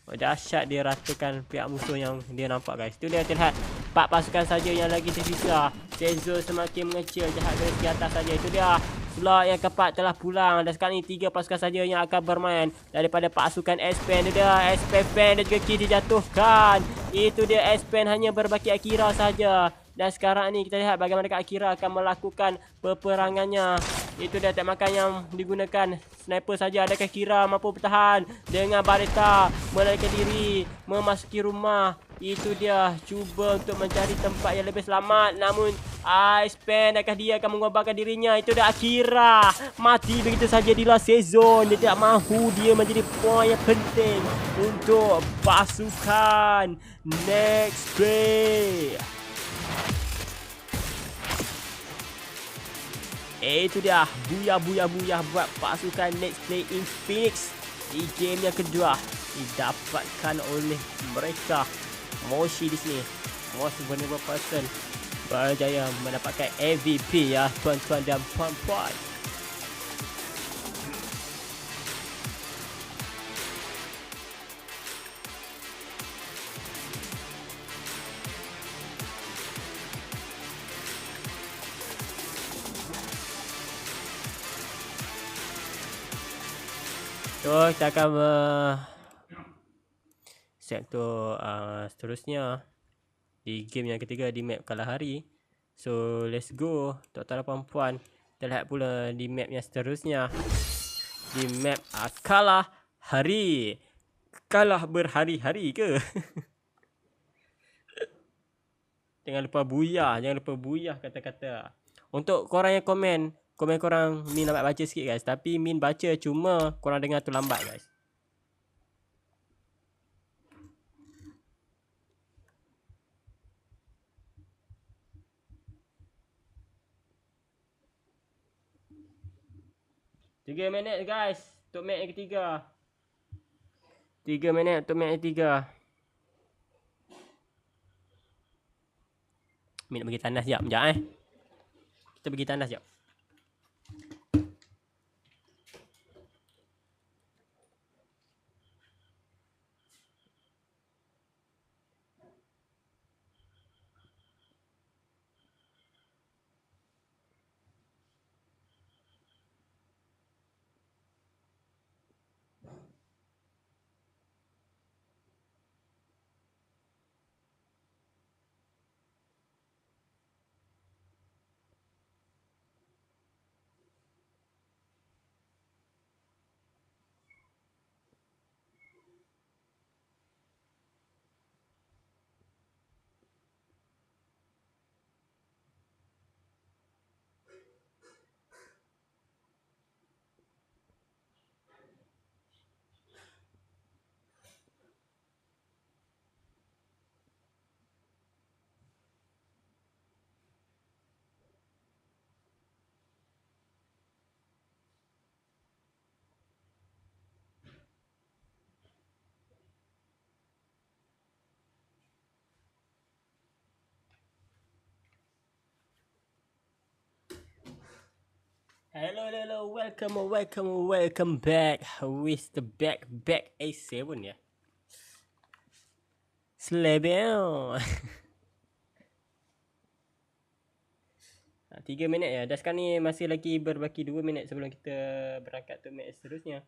dahsyat, dia ratakan pihak musuh yang dia nampak guys. Itu dia, terlihat 4 pasukan saja yang lagi tersisa. Sezo semakin mengecil, jahat dari segi atas saja. Itu dia, slot yang keempat telah pulang dan sekarang ini 3 pasukan saja yang akan bermain daripada pasukan Expand. Itu dia, Expand dan juga Ki dijatuhkan. Itu dia, Expand hanya berbaki Akira saja. Dan sekarang ni kita lihat bagaimana Akira akan melakukan peperangannya. Itu dia tembakan yang digunakan sniper saja. Adakah Akira mampu bertahan dengan Baretta melarikan diri memasuki rumah? Itu dia, cuba untuk mencari tempat yang lebih selamat. Namun Icepan, adakah dia akan mengubahkan dirinya? Itu dia, Akira mati begitu saja di luar Sezon. Dia tidak mahu dia menjadi poin yang penting untuk pasukan Next Play. Itu dia, buyah buat pasukan Next Play in Phoenix di game yang kedua didapatkan oleh mereka. Moshi di sini, Most Vulnerable Person, berjaya mendapatkan MVP ya tuan-tuan dan puan-puan. So kita akan sektor seterusnya di game yang ketiga di map Kalahari. So let's go tuan-tuan dan puan-puan. Kita lihat pula di map yang seterusnya, di map Kalahari. Kalah berhari-hari ke? Jangan lupa buyah kata-kata. Untuk korang yang komen korang Min lambat baca sikit guys. Tapi Min baca, cuma korang dengar tu lambat guys. 3 minit guys. Untuk match yang ketiga. 3 minit untuk match yang ketiga. Min nak bagi tandas sekejap. Sekejap Kita bagi tandas sekejap. Hello, welcome back with the back A7 ya. Selebel. 3 minit ya. Dah sekarang ni masih lagi berbaki 2 minit sebelum kita berangkat ke match seterusnya.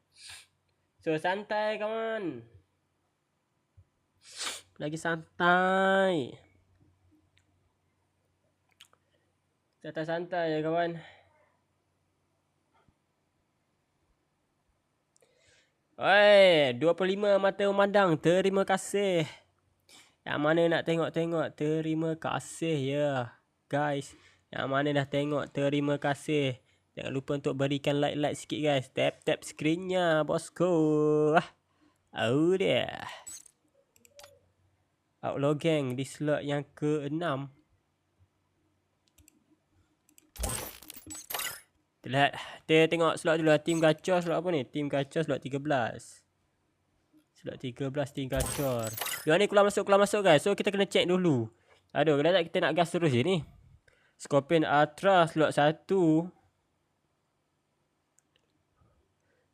So santai kawan. Lagi santai. Santai ya kawan. Oi, 25 mata memandang. Terima kasih. Yang mana nak tengok, terima kasih ya, guys. Yang mana dah tengok, terima kasih. Jangan lupa untuk berikan like sikit guys. Tap screennya, bosku. Oh dia. Outlaw Gang di slot yang ke-6. Lihat, kita tengok slot dulu lah. Tim gacor slot apa ni? Tim gacor slot 13. Slot 13 tim gacor. Yang ni keluar masuk guys. So kita kena check dulu. Aduh, kenapa kita nak gas terus je ni? Scorpion Ultra slot 1.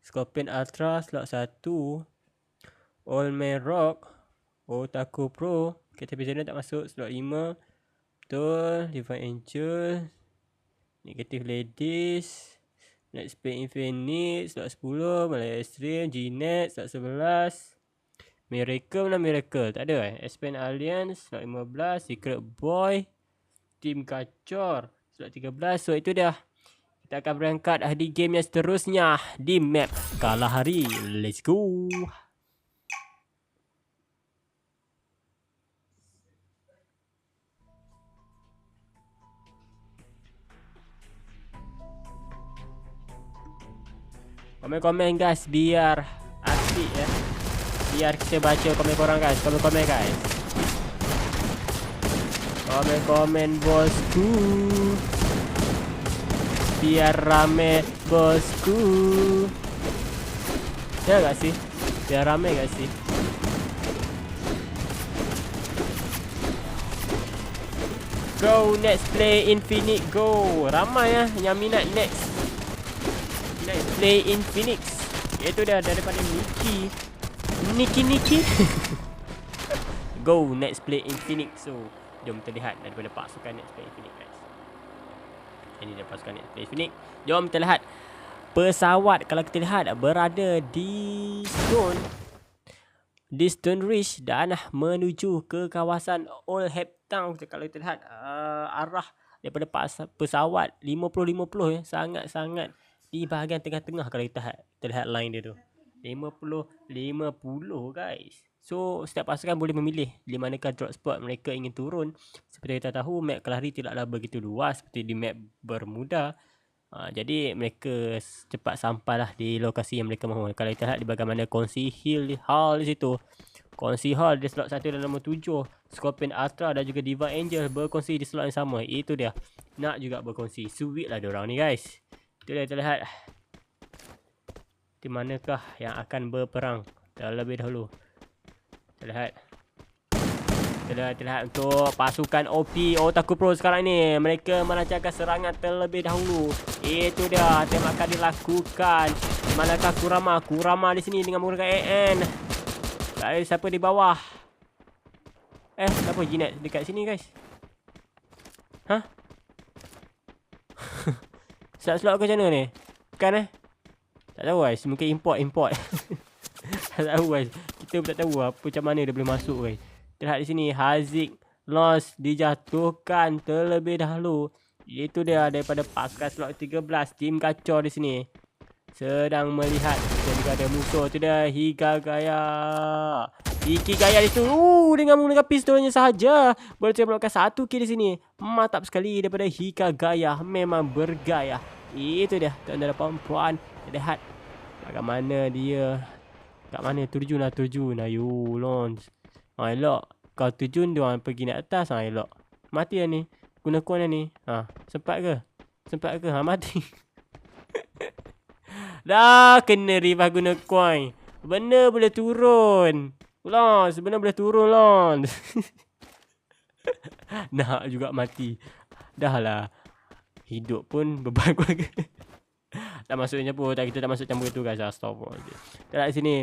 Scorpion Ultra slot 1. All Man Rock. Otaku Pro. Kita Visioner tak masuk slot 5. Betul. Divine Angel. Negative Ladies. Let's Play Infinite slot 10. Malay Extreme. Gnet slot 11. Miracle mana Miracle? Tak ada Aspen Alliance slot 15. Secret Boy. Tim Gacor slot 13. So itu dah. Kita akan berangkat di game yang seterusnya. Di map Kalahari. Let's go. Komen-komen guys, biar asik ya. Biar kita baca komen korang guys. Komen-komen guys. Komen-komen bosku. Biar rame bosku. Ya gak sih? Biar rame gak sih? Go next play Infinite go. Ramai ya yang minat next Play in Phoenix. Itu dah daripada Niki. Go next play in Phoenix. So jom kita lihat daripada pasukan next play in Phoenix guys. Ini dah pasukan next play in Phoenix. Jom kita lihat pesawat. Kalau kita lihat berada di Stone Ridge dan menuju ke kawasan Old Cape Town. Kalau kita lihat arah daripada pesawat 50-50 ya. Sangat-sangat di bahagian tengah-tengah kalau kita lihat line dia tu. 50-50 guys. So setiap pasukan boleh memilih di manakah drop spot mereka ingin turun. Seperti kita tahu map Kalahari tidaklah begitu luas seperti di map Bermuda. Jadi mereka cepat sampailah di lokasi yang mereka mahu. Kalau kita lihat di bagaimana kongsi hall di situ. Kongsi hall di slot 1 dan nombor 7. Scorpion Ultra dan juga Divine Angel berkongsi di slot yang sama. Itu dia. Nak juga berkongsi. Sweet lah diorang ni guys. Kita lihat. Tim manakah yang akan berperang terlebih dahulu? Terlihat untuk pasukan OP Otaku Pro sekarang ini. Mereka melancarkan serangan terlebih dahulu. Itu dia, tembak akan dilakukan. Manakah Kurama? Kurama di sini dengan menggunakan AN. Tak ada siapa di bawah. Kenapa Jinet dekat sini guys? Hah? Slot ke macam mana ni? Bukan tak tahu guys. Mungkin import. Tak tahu guys. Kita pun tak tahu macam mana dia boleh masuk guys. Lihat di sini, Haziq Lost dijatuhkan terlebih dahulu. Itu dia daripada pasukan slot 13. Tim kacau di sini sedang melihat dan juga ada musuh. Itu dia Hikigaya di situ. Dengan menggunakan pistolnya sahaja berhasil melakukan 1 kill di sini. Mantap sekali daripada Hikigaya. Memang bergaya. Itu dia tuan-tuan dan puan-puan. Lihat bagaimana dia. Kat mana terjun. Ayo launch. Elok. Kau terjun, dia orang pergi naik atas. Elok. Mati dah ni. Guna coin dah ni. Sempat ke? Mati. Dah kena revive guna coin. Benar boleh turun. Lons. Benar boleh turun, Lons. Nak juga mati. Dah lah. Hidup pun beban keluarga. Tak masuknya pun. Kita tak masuk campur itu guys. Astagfirullahaladzim. Kita di sini.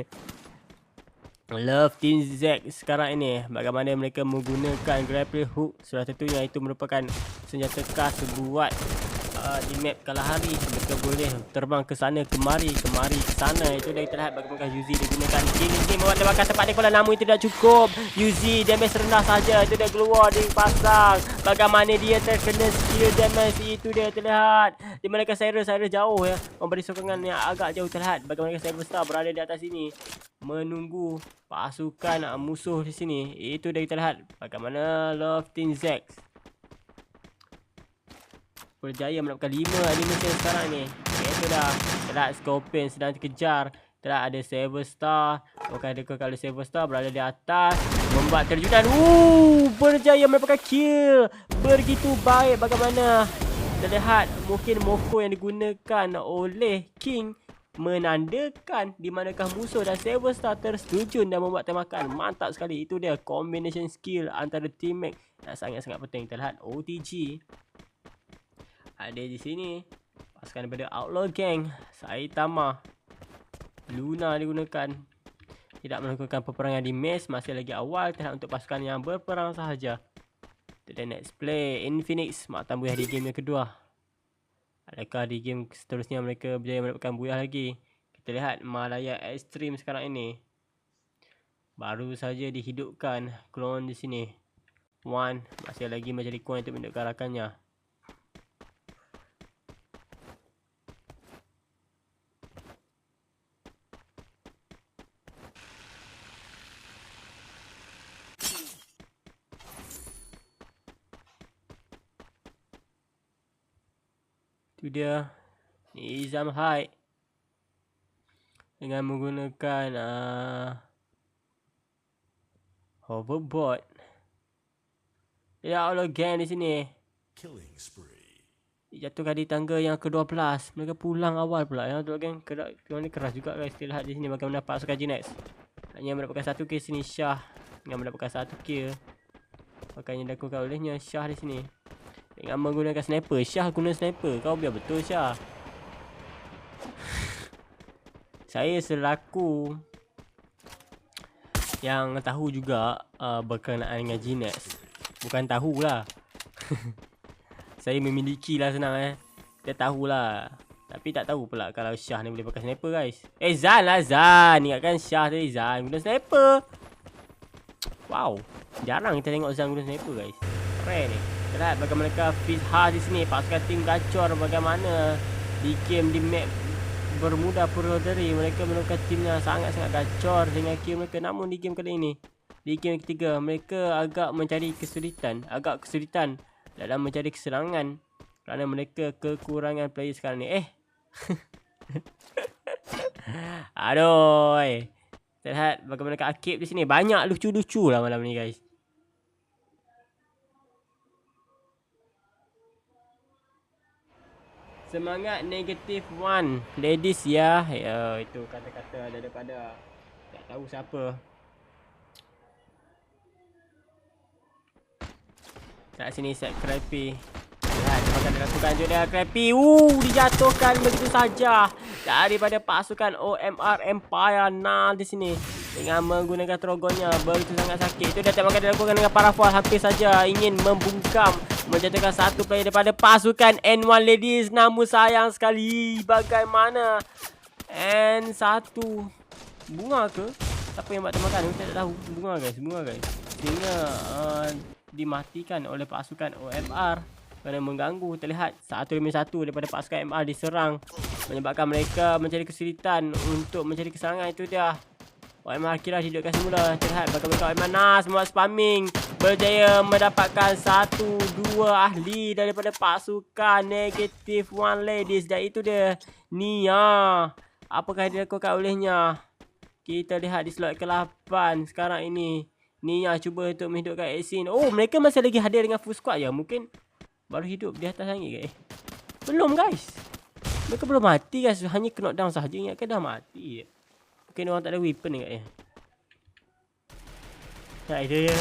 Love Team Z sekarang ini. Bagaimana mereka menggunakan grappling hook. Salah satunya itu merupakan senjata khas buat di map Kalahari. Mereka boleh terbang ke sana kemari ke sana. Itu dah kita lihat bagaimana Yuzi digunakan. Ini membuat tembakan tepat di kepala, namun tidak cukup. Yuzi damage rendah saja. Itu dia keluar di pasang. Bagaimana dia terkena skill damage. Itu dia terlihat. Di mana Cyrus jauh ya. Memberi sokongan yang agak jauh. Terlihat bagaimana Cyberstar berada di atas sini. Menunggu pasukan musuh di sini. Itu dah kita lihat bagaimana Love Team Z berjaya mendapatkan 5 animation sekarang ni. Itu dah. Terlihat Scorpion sedang dikejar. Terlihat ada Cyberstar. Kalau Cyberstar berada di atas. Membuat terjunan. Berjaya mendapatkan kill. Begitu baik bagaimana. Terlihat mungkin Moko yang digunakan oleh King menandakan di manakah musuh dan Cyberstar tersetujun dan membuat tembakan. Mantap sekali. Itu dia combination skill antara teammate yang sangat-sangat penting. Terlihat OTG ada di sini. Pasukan daripada Outlaw Gang, Saitama, Luna digunakan. Tidak melakukan peperangan di match, masih lagi awal. Terlihat untuk pasukan yang berperang sahaja. The next play Infinix makan buyah di game yang kedua. Adakah di game seterusnya mereka berjaya mendapatkan buyah lagi? Kita lihat Malaya Extreme sekarang ini. Baru saja dihidupkan klon di sini. One masih lagi mencari coin untuk menunjukkan rakannya. Itu dia Nizam High dengan menggunakan hoverboard. Ya Allah, gang di sini dijatuhkan di tangga yang ke-12. Mereka pulang awal pula. Yang tu gang ni keras juga guys. Kita lihat di sini bagaimana pasukan Jinex hanya mendapatkan 1 kill sini. Syah yang mendapatkan 1 kill. Makanya dilakukan olehnya Syah di sini dengan menggunakan sniper. Syah guna sniper. Kau biar betul Syah. Saya selaku yang tahu juga berkenaan dengan Jinex. Bukan tahulah. Saya memiliki lah, senang Kita tahulah. Tapi tak tahu pula kalau Syah ni boleh pakai sniper guys. Zan lah Zan. Ingatkan Syah tadi Zan guna sniper. Wow. Jarang kita tengok Zan guna sniper guys. Keren ni. Kita lihat bagaimana Fizha di sini. Pasukan tim gacor bagaimana di game di map Bermuda Purwodari. Mereka menemukan timnya sangat-sangat gacor dengan game mereka. Namun di game kali ini, di game ketiga, mereka agak mencari kesulitan dalam mencari keserangan kerana mereka kekurangan player sekarang ni. Aduh. Kita lihat bagaimana Akib di sini. Banyak lucu-lucu lah malam ni guys. Semangat -1 ladies ya. Ya, itu kata-kata daripada tak tahu siapa. Kat sini set Crappy. Lihat makan dilakukan juga Crappy. Dijatuhkan begitu saja daripada pasukan OMR Empire. Nah, di sini dengan menggunakan trogonnya begitu sangat sakit. Itu dah makan dilakukan dengan para force, hampir saja ingin membungkam, menjatuhkan satu player daripada pasukan N1 ladies. Namun sayang sekali, bagaimana N1 bunga ke? Siapa yang buat tembakan? Saya tak tahu. Bunga guys. Sehingga dimatikan oleh pasukan OMR kerana mengganggu. Terlihat 151 daripada pasukan MR diserang, menyebabkan mereka mencari kesulitan untuk mencari keserangan. Itu dia. OMR kira hidupkan semula. Terlihat bagaimana OMR Nas membuat spamming, berjaya mendapatkan 1-2 ahli daripada pasukan -1 ladies. Dan itu dia Nia. Apakah dilakukan olehnya? Kita lihat di slot ke-8 sekarang ini. Nia cuba untuk menghidupkan Exin. Oh, mereka masih lagi hadir dengan full squad ya. Mungkin baru hidup di atas langit guys. Belum guys. Mereka belum mati guys. Hanya knockdown sahaja. Ingatkan dah mati. Mungkin orang tak ada weapon ni katnya. Nah, itu dia.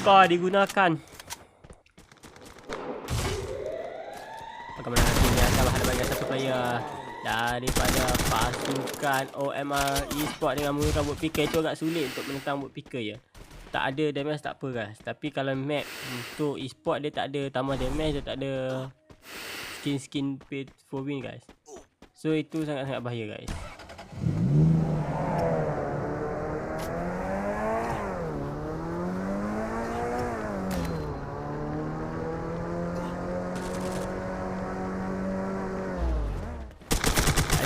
Skor digunakan. Bagaimana nanti ni akan berhadapan dengan satu player daripada pasukan OMR Esports dengan menggunakan boot picker. Itu agak sulit untuk menentang boot picker ya. Tak ada damage tak apa guys. Tapi kalau map untuk Esports dia tak ada tambah damage, dia tak ada skin pay for win guys. So itu sangat-sangat bahaya guys.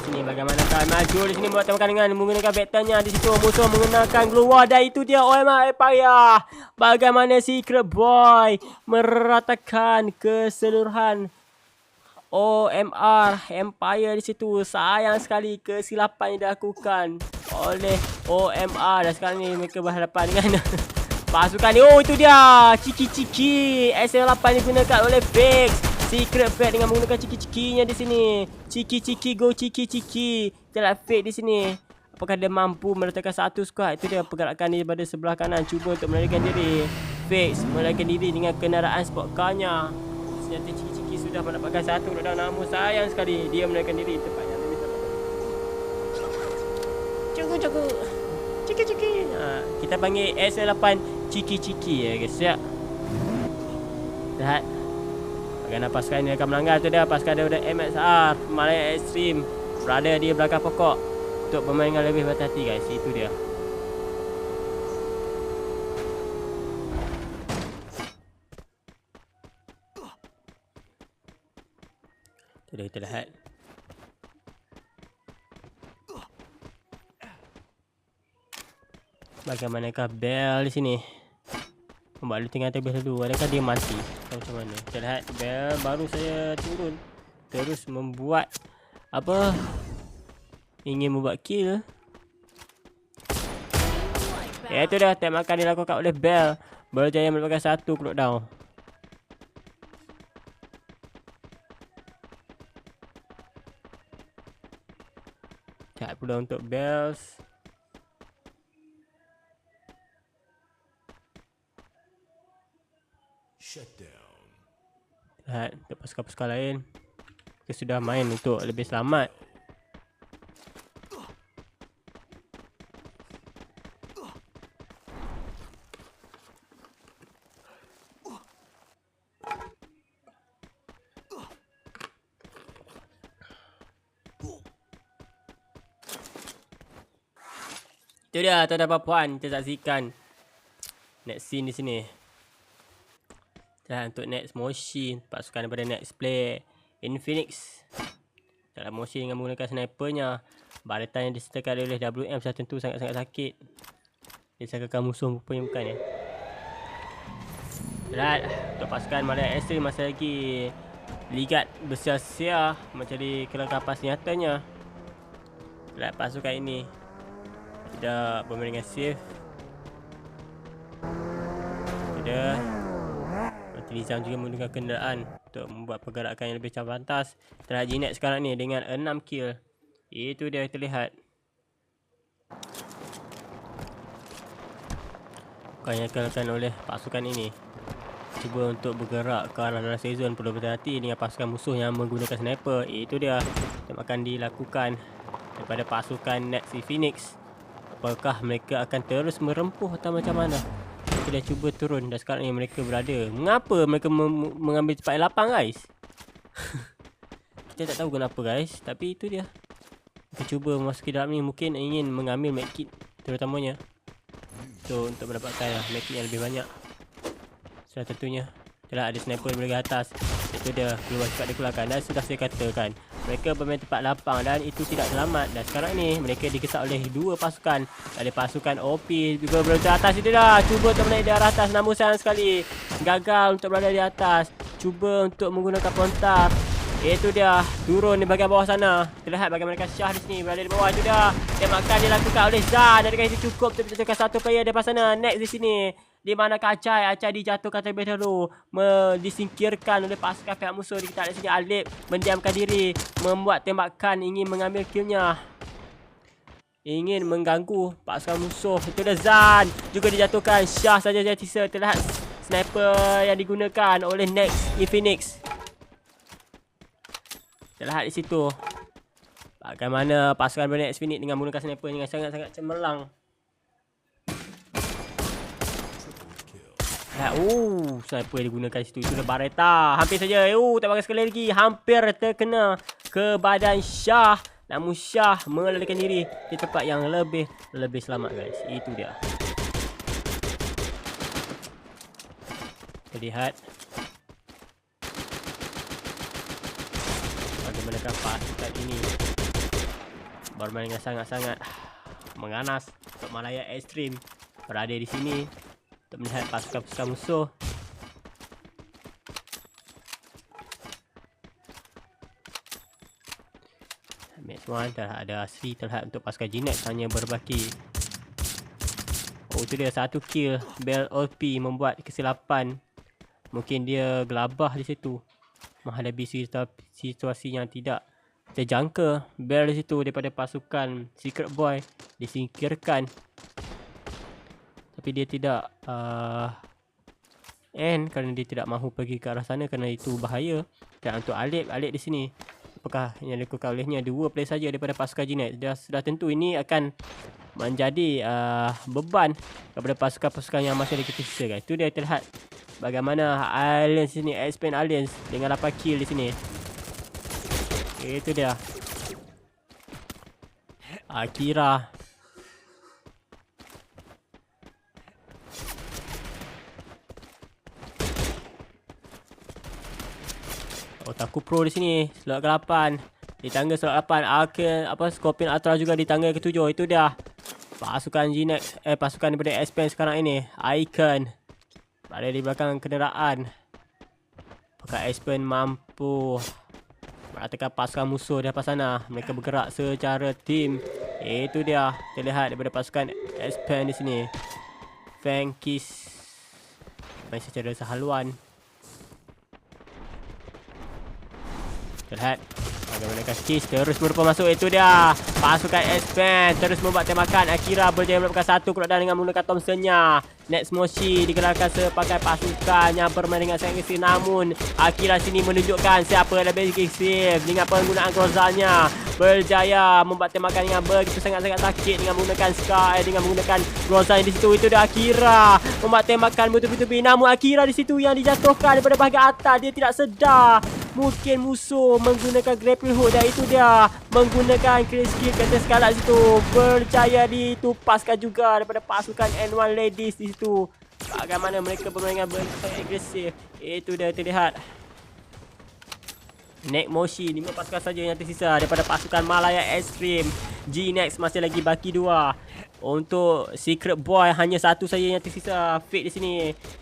Ni bagaimanakah maju di sini buat tembakan dengan menggunakan vektornya di situ. Musuh menggunakan glue dan itu dia OMR Empire. Bagaimana Secret Boy meratakan keseluruhan OMR Empire di situ. Sayang sekali kesilapan yang dilakukan oleh OMR. Dan sekarang ni mereka berhadapan dengan pasukan ni. Oh, itu dia Ciki SL8 digunakan oleh Fix. Secret Fake dengan menggunakan ciki-cikinya di sini. Ciki go ciki. Telah Fake di sini. Apakah dia mampu meletakkan satu squad? Itu dia pergerakan daripada sebelah kanan. Cuba untuk melarikan diri. Fake melarikan diri dengan kenderaan sport car-nya. Senjata ciki sudah mendapatkan satu knockdown. Namun sayang sekali dia melarikan diri tepatnya. Cukup. Ciki. Kita panggil SL8 ciki ya guys ya. Lihat. Bagaimana pasukan ini akan melanggar. Itu dia pasukan daripada MXR Malaya Extreme berada di belakang pokok untuk bermain dengan lebih berhati-hati guys. Itu dia. Itu dia kita lihat. Bagaimanakah Bell di sini? Membuat looting yang terlebih dahulu. Adakah dia mati? Macam mana? Kita lihat Bell baru saya turun. Terus membuat apa? Ingin membuat kill. Itu dah tembakan dilakukan oleh Bell. Berjaya mendapatkan satu knockdown. Tak pula untuk Bells. Lihat untuk pasukan-pasukan lain. Kita sudah main untuk lebih selamat. Itu dia tuan-tuan puan, kita saksikan next scene di sini. Dan untuk next motion, pasukan daripada next play Infinix dalam motion dengan menggunakan snipernya. Baritan yang disertakan oleh WM sudah tentu sangat-sangat sakit. Dia sangkakan musuh rupanya bukan ya. Dan untuk pasukan Malaya Extreme masih lagi ligat bersia-sia mencari kelengkapan senjatanya. Dan pasukan ini tidak bermain dengan safe. Tidak Nizam juga menggunakan kenderaan untuk membuat pergerakan yang lebih pantas. Terlihat Gnet sekarang ni dengan 6 kill. Itu dia terlihat. Bukan yang dikalahkan oleh pasukan ini. Cuba untuk bergerak ke arah dalam safe zone. Perlu berhati-hati dengan pasukan musuh yang menggunakan sniper. Itu dia yang akan dilakukan daripada pasukan Nexi Phoenix. Apakah mereka akan terus merempuh atau macam mana? Kita dah cuba turun dan sekarang ni mereka berada. Mengapa mereka mengambil cepat lapang guys? Kita tak tahu kenapa guys. Tapi itu dia. Kita cuba memasuki dalam ni. Mungkin ingin mengambil medkit terutamanya. So untuk mendapatkan medkit yang lebih banyak. Sudah tentunya telah ada sniper yang berada atas. Itu dia keluar cepat dikeluarkan. Dan sudah saya katakan mereka bermain tempat lapang dan itu tidak selamat. Dan sekarang ni mereka dikesak oleh dua pasukan. Ada pasukan OP juga berada atas. Itu dah cuba untuk menaik di arah atas. Namun sayang sekali gagal untuk berada di atas. Cuba untuk menggunakan pontar. Itu dia turun di bahagian bawah sana. Terlihat bagaimana Syah di sini berada di bawah. Itu dia tembakan dilakukan oleh Zan. Dan dengan itu cukup untuk menjatuhkan satu player daripada sana. Next di sini di mana Acai dijatuhkan terlebih dahulu, disingkirkan oleh pasukan pihak musuh. Kita lihat sini Alip mendiamkan diri, membuat tembakan ingin mengambil killnya, ingin mengganggu pasukan musuh. Itu dah Zan juga dijatuhkan. Syah saja yang tersisa. Terlihat sniper yang digunakan oleh Nexi Phoenix. Terlihat di situ bagaimana pasukan Nexi Phoenix dengan menggunakan sniper dengan sangat-sangat cemerlang. Sniper digunakan situ. Itu dah Baretta. Hampir saja. Tak bagus sekali lagi. Hampir terkena ke badan Syah. Namun Syah melarikan diri di tempat yang lebih selamat guys. Itu dia. Terlihat bagaimana pasukan ini bermain dengan sangat-sangat mengganas. Untuk Malaya Extreme berada di sini untuk melihat pasukan-pasukan musuh. Match 1 dah ada Asri terlihat untuk pasukan Gnet hanya berbaki. Itu dia satu kill. Bell OP membuat kesilapan. Mungkin dia gelabah di situ menghadapi situasi yang tidak terjangka. Bell di situ daripada pasukan Secret Boy disingkirkan. Tapi dia tidak end kerana dia tidak mahu pergi ke arah sana kerana itu bahaya. Dan untuk Alip di sini, apakah yang dilakukan olehnya? Dua player saja daripada pasukan Gnet. Sudah tentu ini akan menjadi beban kepada pasukan-pasukan yang masih lagi tersisa guys. Itu dia terlihat bagaimana Alliance sini expand Alliance dengan 8 kill di sini. Itu dia Akira. Otaku Pro di sini slot ke-8. Di tangga slot 8 Scorpion Ultra juga di tangga ke-7. Itu dia pasukan Gnet, pasukan daripada Expand sekarang ini. Icon berada di belakang kenderaan. Apakah Expand mampu meratakan pasukan musuh di atas sana? Mereka bergerak secara tim. Itu dia terlihat daripada pasukan Expand di sini. Fankis main secara sehaluan. Terlihat bagaimana Kiss terus berupa masuk. Itu dia pasukan Expand terus membuat tembakan. Akira berjaya mendapatkan satu keluaran dengan menggunakan Thompson-nya. Next Moshi digelarkan sebagai pasukan yang bermain dengan sangat agresif. Namun Akira sini menunjukkan siapa yang lebih agresif dengan penggunaan Grozanya. Berjaya membuat tembakan yang begitu sangat-sangat sakit dengan menggunakan Sky, dengan menggunakan Groza di situ. Itu dia Akira membuat tembakan betul-betul. Namun Akira di situ yang dijatuhkan daripada bahagian atas. Dia tidak sedar mungkin musuh menggunakan grapple hook, dan itu dia menggunakan skill kata sekalat situ. Berjaya ditupaskan juga daripada pasukan N1 Ladies di situ. Bagaimana mereka bermain dengan agresif. Itu dia terlihat. Next Moshi 5 pasukan saja yang tersisa daripada pasukan Malaya Extreme. G-Next masih lagi baki 2. Untuk Secret Boy hanya satu saja yang tersisa. Fate di sini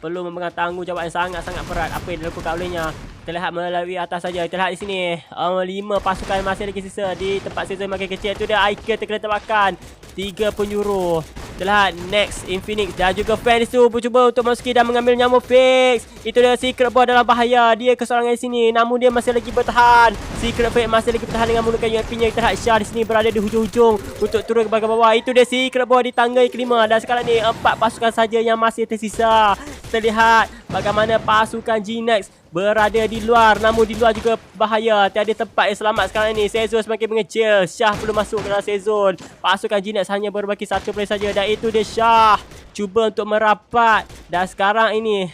perlu memegang tanggungjawab yang sangat-sangat berat. Apa yang dilakukan olehnya terlihat melalui atas saja. Terlihat di sini 5 pasukan masih lagi tersisa di tempat season makin kecil. Itu dia Icon terkena tembakan. 3 penjuru Telah Next Infinix dan juga Fans tu cuba untuk masuki dan mengambil nyawa Fix. Itu dia Secret Boy dalam bahaya. Dia keseorangan di sini namun dia masih lagi bertahan. Secret Fix masih lagi bertahan dengan menggunakan UMP-nya. Kita lihat Syah di sini berada di hujung-hujung untuk turun ke bahagian bawah. Itu dia Secret Boy di tangga yang kelima dan sekarang ni 4 pasukan saja yang masih tersisa. Terlihat bagaimana pasukan G-Nex berada di luar, namun di luar juga bahaya. Tiada tempat yang selamat sekarang ini. Sezon semakin mengecil. Syah belum masuk ke dalam sezon. Pasukan G-Nex hanya berbaki satu player saja dan itu dia Syah. Cuba untuk merapat dan sekarang ini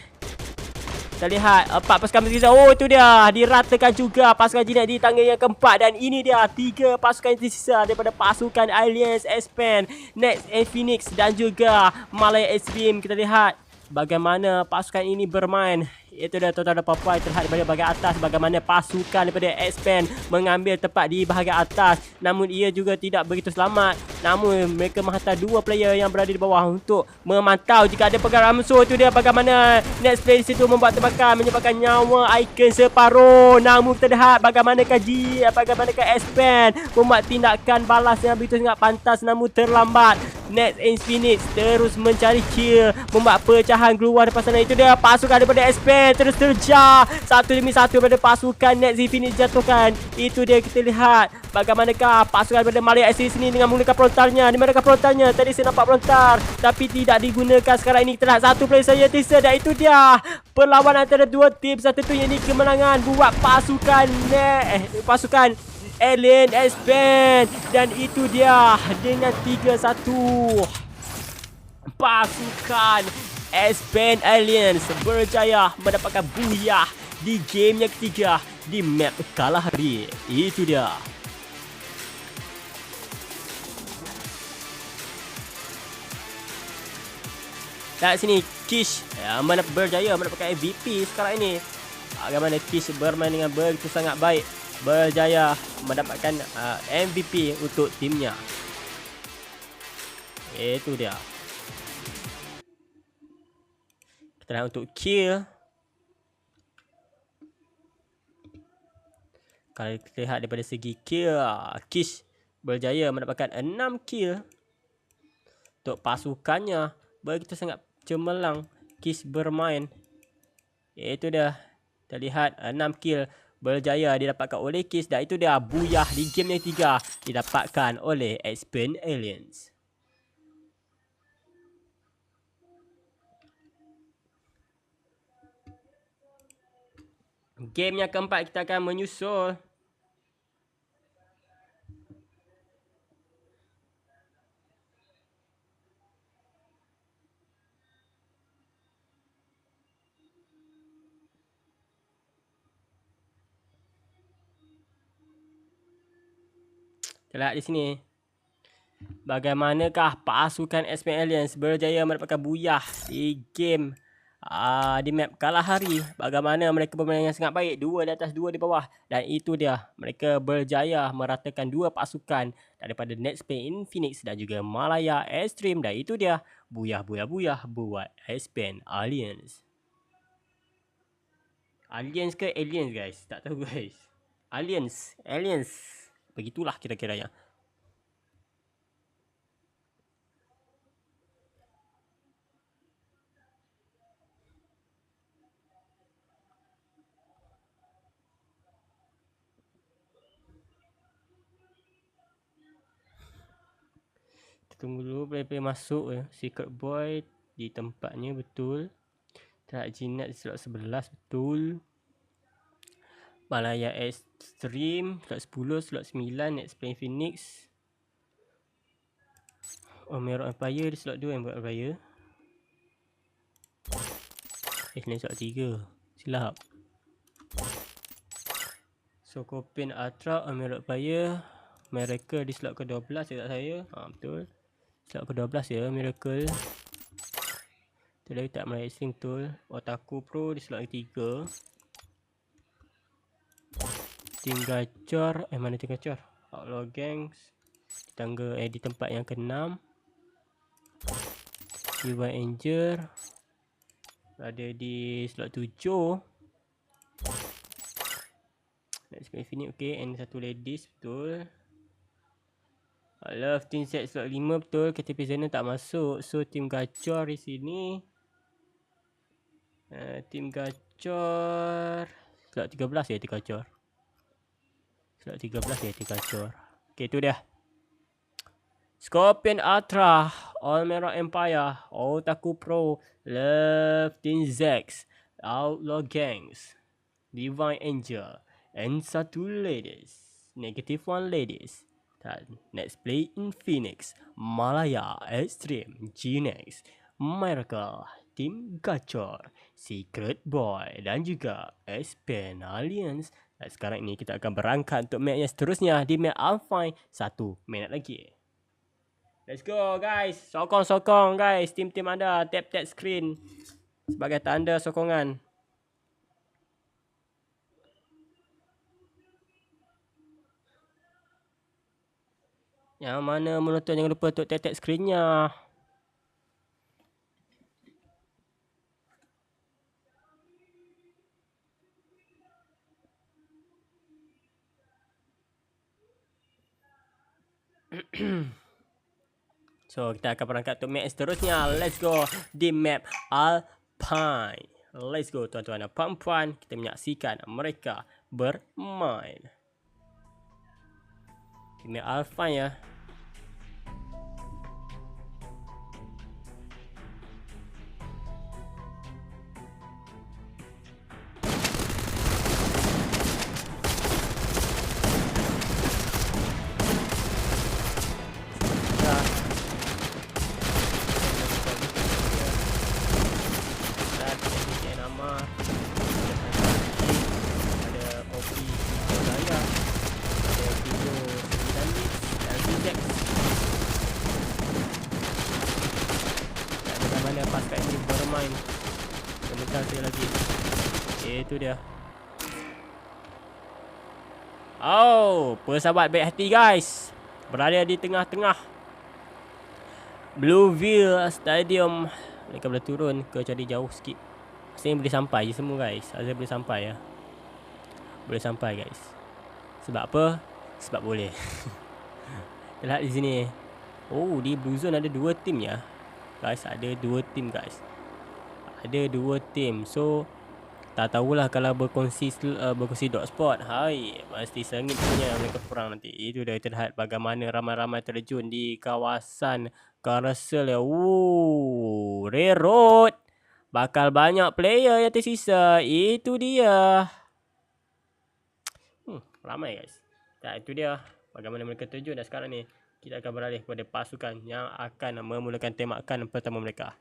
terlihat 4 pasukan tersisa. Oh, itu dia. Diratakan juga pasukan G-Nex di tangga yang keempat dan ini dia 3 pasukan yang tersisa daripada pasukan Alliance Expand, Next Phoenix dan juga Malaya Extreme. Kita lihat bagaimana pasukan ini bermain. Itu dah total Papai terlihat daripada bahagian atas bagaimana pasukan daripada Expand mengambil tempat di bahagian atas. Namun ia juga tidak begitu selamat. Namun mereka menghantar 2 player yang berada di bawah untuk memantau jika ada pergerakan musuh. Itu dia bagaimana next player di situ membuat tembakan menyebabkan nyawa Icon separuh. Namun kita lihat bagaimanakah Expand membuat tindakan balas yang begitu sangat pantas namun terlambat. Next Infinix terus mencari kill, membuat pecahan keluar depan sana. Itu dia pasukan daripada Expand terus terjar satu demi satu daripada pasukan Next Infinix jatuhkan. Itu dia kita lihat bagaimanakah pasukan daripada Malaysia SC sini dengan menggunakan perontarnya. Di manakah perontarnya? Tadi saya nampak perontar tapi tidak digunakan. Sekarang ini kita lihat satu player saja tersisa dan itu dia perlawanan antara dua tim. Satu tu yang ini kemenangan buat pasukan pasukan Alien Expand dan itu dia dengan 3-1 pasukan Expand Aliens berjaya mendapatkan booyah di game yang ketiga di map Kalahari. Itu dia. Dan sini Kish berjaya mendapatkan MVP sekarang ini. Bagaimana Kish bermain dengan begitu sangat baik, berjaya mendapatkan MVP untuk timnya. Itu dia. Kita lihat untuk kill. Kalau kita lihat daripada segi kill, Kish berjaya mendapatkan 6 kill. Untuk pasukannya begitu sangat cemerlang Kish bermain. Itu dia. Kita lihat 6 kill berjaya didapatkan oleh Kish dan itu dia booyah di game yang 3 didapatkan oleh Expand Aliens. Game yang keempat kita akan menyusul. Kita lihat di sini. Bagaimanakah pasukan Expand Aliens berjaya mendapatkan booyah di game di map Kalahari. Bagaimana mereka bermain yang sangat baik. 2 di atas 2 di bawah. Dan itu dia. Mereka berjaya meratakan 2 pasukan daripada Next Infinix dan juga Malaya Extreme. Dan itu dia. Booyah buat Expand Aliens. Aliens ke Aliens guys? Tak tahu guys. Aliens. Begitulah kira-kiranya. Tunggu dulu player masuk ya. Secret Boy di tempatnya betul. Tak G-Nex di slot 11 betul. Malaya Extreme slot 10, slot 9 Next Play Phoenix. Omero Empire di slot 2 yang buat Empire. Ni slot 3. Silap. Sokopin Ultra Omero Empire. Miracle di slot ke-12 tak saya. Betul. Slot ke-12 ya Miracle. Tu lagi tak Malaya Extreme betul. Otaku Pro di slot ke-3. Tim Gacor, mana Tim Gacor? Outlaw Gangs di tempat yang ke-6. Divine Angel ada di slot 7. Next Infinite okey, and satu ladies betul. Love Team Z slot 5 betul. KTP Zona tak masuk. So tim gacor di sini. Tim gacor slot 13 ya tim gacor. Slot 13 ya tim gacor. Okay, tu dia. Scorpion Ultra, Almera Empire, Otaku Pro, Love Team Z, Outlaw Gangs, Divine Angel, and satu ladies, -1 ladies. Dan next play in Phoenix, Malaya Extreme, G-Nex, Miracle, Tim Gacor, Secret Boy dan juga Aspen Alliance. Dan sekarang ini kita akan berangkat untuk match yang seterusnya di match Alpine 1 minit lagi. Let's go guys. Sokong guys. Tim-tim anda tap screen sebagai tanda sokongan. Yang mana menonton jangan lupa untuk tap screennya. So kita akan berangkat untuk map seterusnya. Let's go di map Alpine. Let's go tuan-tuan dan puan-puan. Kita menyaksikan mereka bermain di map Alpine ya. Pasukan ini bermain. Sebentar saya lagi. Itu dia. Oh, pesawat baik hati guys. Berada di tengah-tengah Blueville Stadium. Mereka boleh turun ke cari jauh sikit. Saya boleh sampai je semua guys. Saya boleh sampai ya. Boleh sampai guys. Sebab apa? Sebab boleh. Lihat di sini. Oh, di Blue Zone ada 2 tim ya. Guys, ada 2 tim guys. Ada 2 tim. So tak tahulah kalau berkongsi dot spot. Hai, pasti sengit punya mereka perang nanti. Itu dah kita lihat bagaimana ramai-ramai terjun di kawasan Carousel ya. Railroad. Bakal banyak player yang tersisa. Itu dia. Ramai guys. Tak, itu dia bagaimana mereka terjun. Dan sekarang ni kita akan beralih kepada pasukan yang akan memulakan tembakan pertama mereka.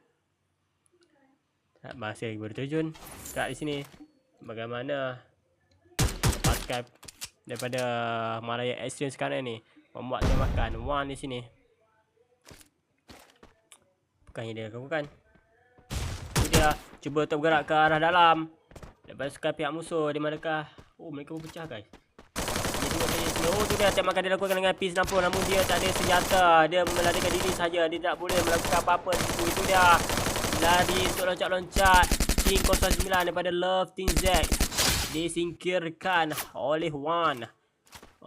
Masih berterjun. Kat di sini bagaimana pasukan daripada Malaya Extreme sekarang ni membuat tembakan one di sini. Bukannya dia lakukan. Dia cuba untuk bergerak ke arah dalam. Daripada pasukan pihak musuh di manakah? Oh, mereka berpecah guys. Oh, tu dia tembakan dia lakukan dengan P90, namun dia tak ada senjata. Dia melarikan diri saja. Dia tak boleh melakukan apa-apa di situ. Itu dia. Lari untuk loncat-loncat. Team 09 daripada Love Team Z disingkirkan oleh One.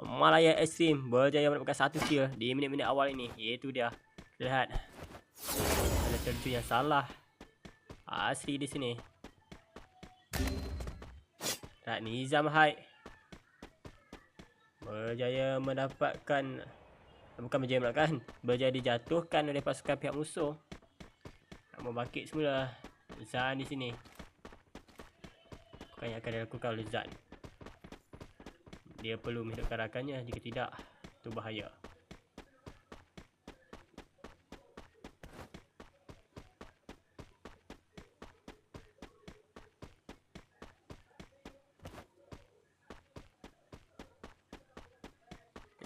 Malaya Extreme berjaya mendapatkan 1 kill di minit-minit awal ini. Itu dia. Lihat. Ada terjun yang salah. Asli di sini. Tak, Nizam Haid berjaya mendapatkan, bukan berjaya mendapatkan, berjaya dijatuhkan oleh pasukan pihak musuh. Nak membangkit semula Zan di sini. Bukan yang akan dilakukan oleh Zan. Dia perlu menghidupkan rakannya, jika tidak itu bahaya.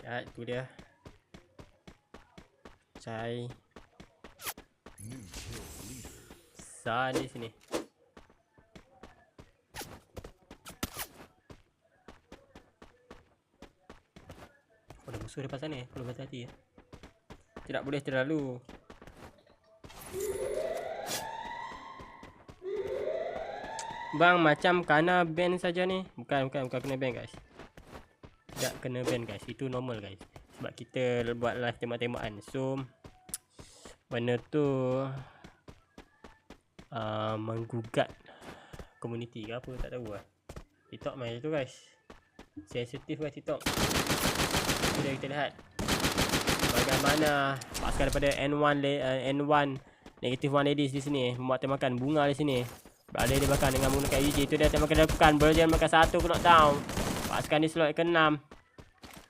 Ya, itu dia. Cai Sa di sini. Oh, ada musuh depan sana. Perlu berhati-hati ya. Tidak boleh terlalu. Bang, macam kena ban saja ni. Bukan kena ban guys. Tidak kena ban guys. Itu normal guys. Sebab kita buat live tembak-tembakan. So benda tu menggugat komuniti ke apa, tak tahu lah. TikTok main tu guys, sensitif guys TikTok. Sudah kita lihat bagaimana pasukan daripada N1 Negative One Ladies di sini membuat tembakan bunga di sini. Berada di belakang dengan menggunakan UG. Itu dia tembakan dilakukan. Berjaya makan satu knockdown. Pasukan di slot ke-6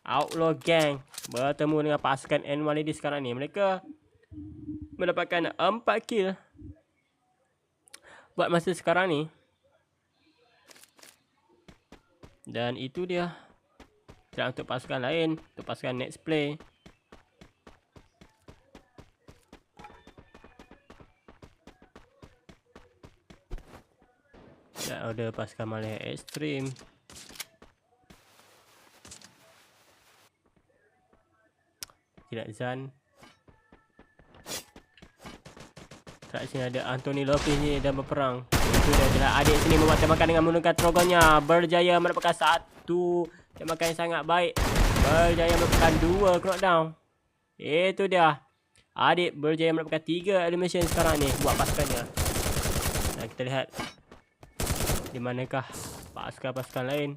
Outlaw Gang bertemu dengan pasukan N1 Ladies sekarang ni. Mereka mendapatkan 4 kill buat masa sekarang ni. Dan itu dia tidak untuk pasukan lain, untuk pasukan next play. Dan ada pasukan Malaya Extreme. Tidak Zan. Kat sini ada Anthony Lopez ni dan berperang. Itu dia adalah adik sini membuat tembakan dengan menggunakan trogonnya. Berjaya mendapatkan satu tembakan yang sangat baik. Berjaya mendapatkan 2 knockdown. Itu dia. Adik berjaya mendapatkan 3 elimination sekarang ni buat pasukannya. Dan kita lihat di manakah pasukan-pasukan lain.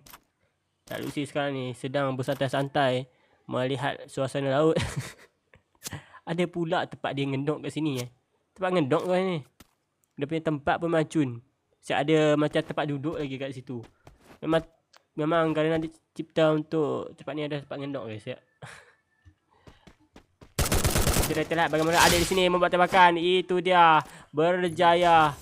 Tak Lucy sekarang ni sedang bersantai-santai melihat suasana laut. Ada pula tempat dia ngendok kat sini Tempat ngendok kau ni. Dia punya tempat pun macun. Siap ada macam tempat duduk lagi kat situ. Memang kerana dicipta untuk tempat ni ada tempat ngendok guys ya. Kita lihat bagaimana ada di sini membuat tembakan. Itu dia. Berjaya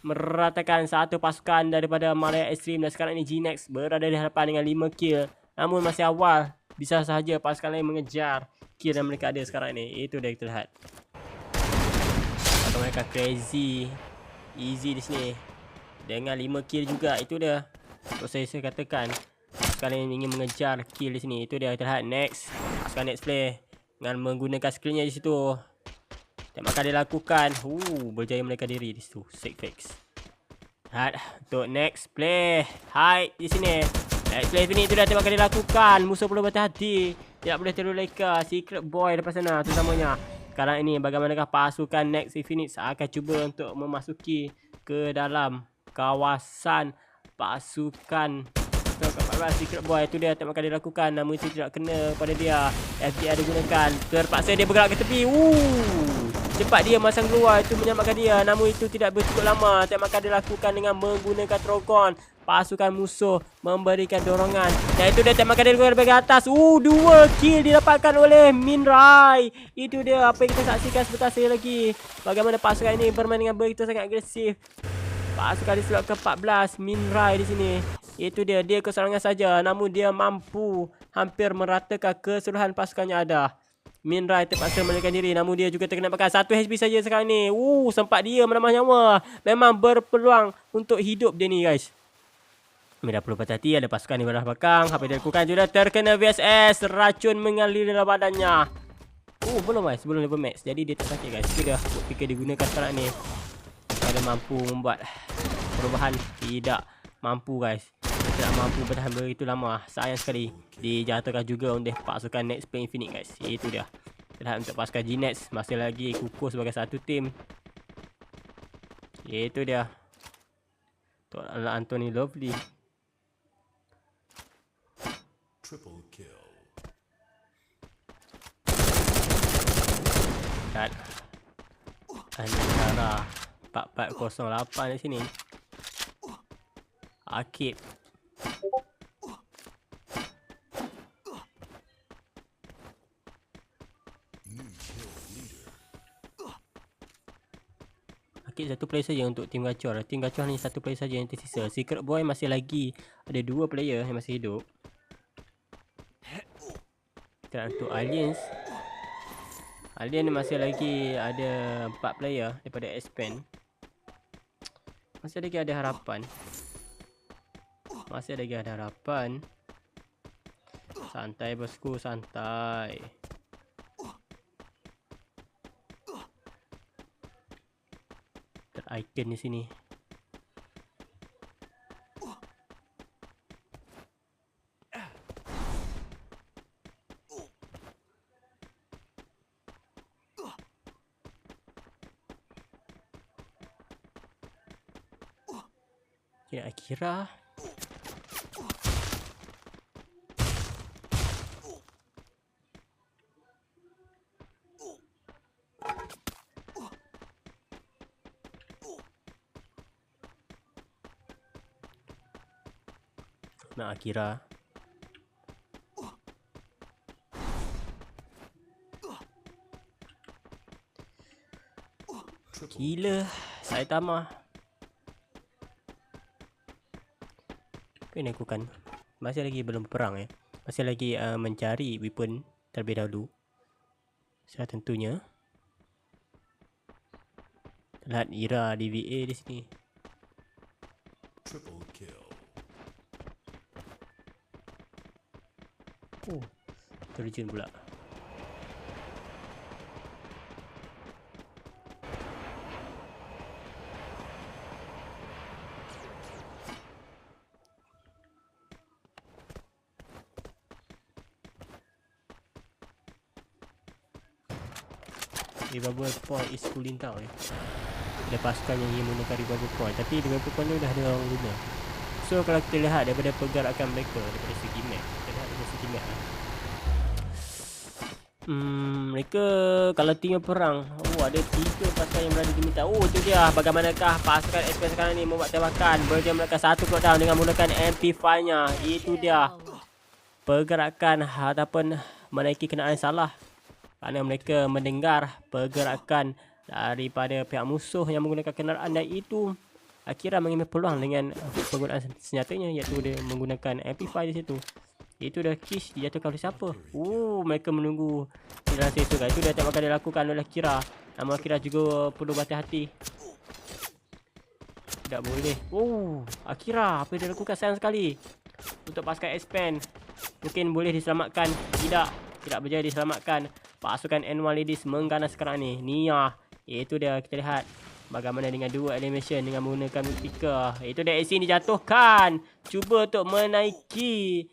meratakan satu pasukan daripada Malaya Extreme. Dan sekarang ini G-Nex berada di hadapan dengan 5 kill. Namun masih awal. Bisa sahaja pasukan lain mengejar kill yang mereka ada sekarang ini. Itu dia kita lihat. Mereka crazy easy di sini dengan 5 kill juga. Itu dia untuk saya katakan kalian ingin mengejar kill di sini. Itu dia kita lihat next pasukan next play dengan menggunakan skillnya di situ. Tembakan dilakukan. Berjaya mereka diri di situ. Sick fix. Lihat untuk next play hide di sini. Next play ini itu dah tembakan dilakukan. Musuh perlu berhati-hati. Tidak boleh terlalu leka. Secret Boy depan sana terutamanya. Sekarang ini bagaimanakah pasukan Next Infinite akan cuba untuk memasuki ke dalam kawasan pasukan Secret Boy. Itu dia tembakan dilakukan. Namun itu tidak kena pada dia. FGR digunakan. Terpaksa dia bergerak ke tepi. Cepat dia masang keluar. Itu menyelamatkan dia. Namun itu tidak bercukup lama. Tembakan dilakukan dengan menggunakan trogon. Pasukan musuh memberikan dorongan. Dan itu dia tembakan dia dari atas. 2 kill didapatkan oleh Min Rai. Itu dia apa yang kita saksikan sebentar lagi. Bagaimana pasukan ini bermain dengan begitu sangat agresif. Pasukan di slot ke-14 Min Rai di sini. Itu dia keserangan saja. Namun dia mampu hampir meratakan keseluruhan pasukannya ada. Min Rai terpaksa melarikan diri. Namun dia juga terkena pakai 1 HP saja sekarang ni. Sempat dia menambah nyawa. Memang berpeluang untuk hidup dia ni guys. Mereka perlu berhati-hati. Ada pasukan di belakang. Apa yang dilakukan sudah terkena VSS. Racun mengalir dalam badannya. Belum guys. Sebelum level max. Jadi dia tak sakit guys. Sudah fikir digunakan sekarang ni. Ada mampu membuat perubahan. Tidak mampu guys. Tidak mampu bertahan begitu lama. Sayang sekali. Dijatuhkan juga oleh pasukan Next Play Infinite guys. Itu dia. Lihat untuk pasukan G-Nex. Masih lagi kukuh sebagai satu tim. Itu dia. Untuk Anthony Lovely. Triple kill. Dan antara 4408 di sini. Akib. Akib satu player saja untuk tim gacor. Tim gacor ni satu player saja yang tersisa. Secret Boy masih lagi ada 2 player yang masih hidup. Dan untuk Aliens, Alien masih lagi ada 4 player daripada Expand. Masih lagi ada harapan. Masih lagi ada harapan. Santai bosku, santai. Ter-icon di sini. Okay, Akira. Nak Akira. Gila, Saitama. Apa yang lakukan? Masih lagi belum perang Masih lagi mencari weapon terlebih dahulu. Saya tentunya lihat Ira DVA di sini. Triple kill. Oh, terjun pula. Revival point is cooling down Ada pasukan yang ingin menggunakan revival point, tapi revival point ni dah ada orang guna. So kalau kita lihat daripada pergerakan mereka, daripada segi map, kita lihat daripada segi map mereka kalau tengok perang, ada 3 pasukan yang berada di minta. Tu dia bagaimanakah pasukan SPS sekarang ni membuat tembakan. Berjaya melakukan satu knockdown dengan menggunakan MP5 nya. Itu dia pergerakan ataupun menaiki kenaan salah, kerana mereka mendengar pergerakan daripada pihak musuh yang menggunakan kenderaan, dan itu Akira mengambil peluang dengan penggunaan senjatanya, iaitu dia menggunakan MP5 di situ. Itu dah kiss dijatuhkan oleh siapa? Mereka menunggu di dalam situ guys. Itu dah tak bakal dilakukan oleh Akira. Namun Akira juga perlu berhati-hati. Tidak boleh. Akira, apa yang dia lakukan sayang sekali. Untuk pasukan expand, mungkin boleh diselamatkan. Tidak berjaya diselamatkan. Pasukan N1 Ladies mengganas sekarang ni. Nia. Itu dia, kita lihat bagaimana dengan dua animation dengan menggunakan Mutika. Itu dia, Asin dijatuhkan. Cuba untuk menaiki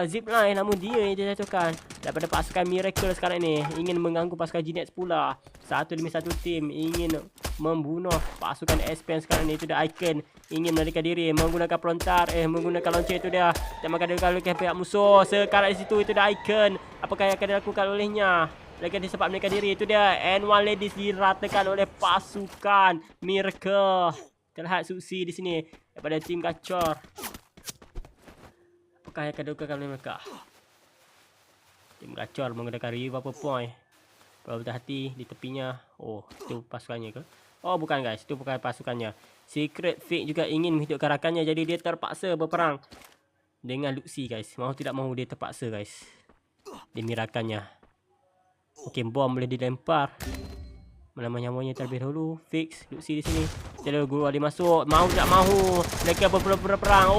zipline, namun dia yang dijatuhkan daripada pasukan Miracle sekarang ni. Ingin mengganggu pasukan G-Nex pula. Satu demi satu tim ingin membunuh pasukan S-Pen sekarang ni. Itu dia Icon ingin melarikan diri menggunakan pelontar, menggunakan launcher. Itu dia tembakan dilakukan oleh pihak musuh sekarang di situ. Itu dia Icon. Apakah yang akan dilakukan olehnya? Mereka disempat melarikan diri. Itu dia N1 Ladies diratakan oleh pasukan Miracle. Kita lihat suksi di sini daripada tim Gacor. Apakah yang akan dilakukan oleh mereka? Tim Gacor menggunakan revival point. Perlu berhati di tepinya. Itu pasukannya ke? Bukan guys, itu bukan pasukannya. Secret Fake juga ingin menghidupkan rakannya, jadi dia terpaksa berperang dengan Luxi guys. Mahu tidak mahu dia terpaksa guys. Demi rakannya. Bom boleh dilempar. Melamar nyawanya terlebih dahulu. Fix Luxi di sini. Jadi guru Ali masuk. Mahu tak mahu. Mereka berperang.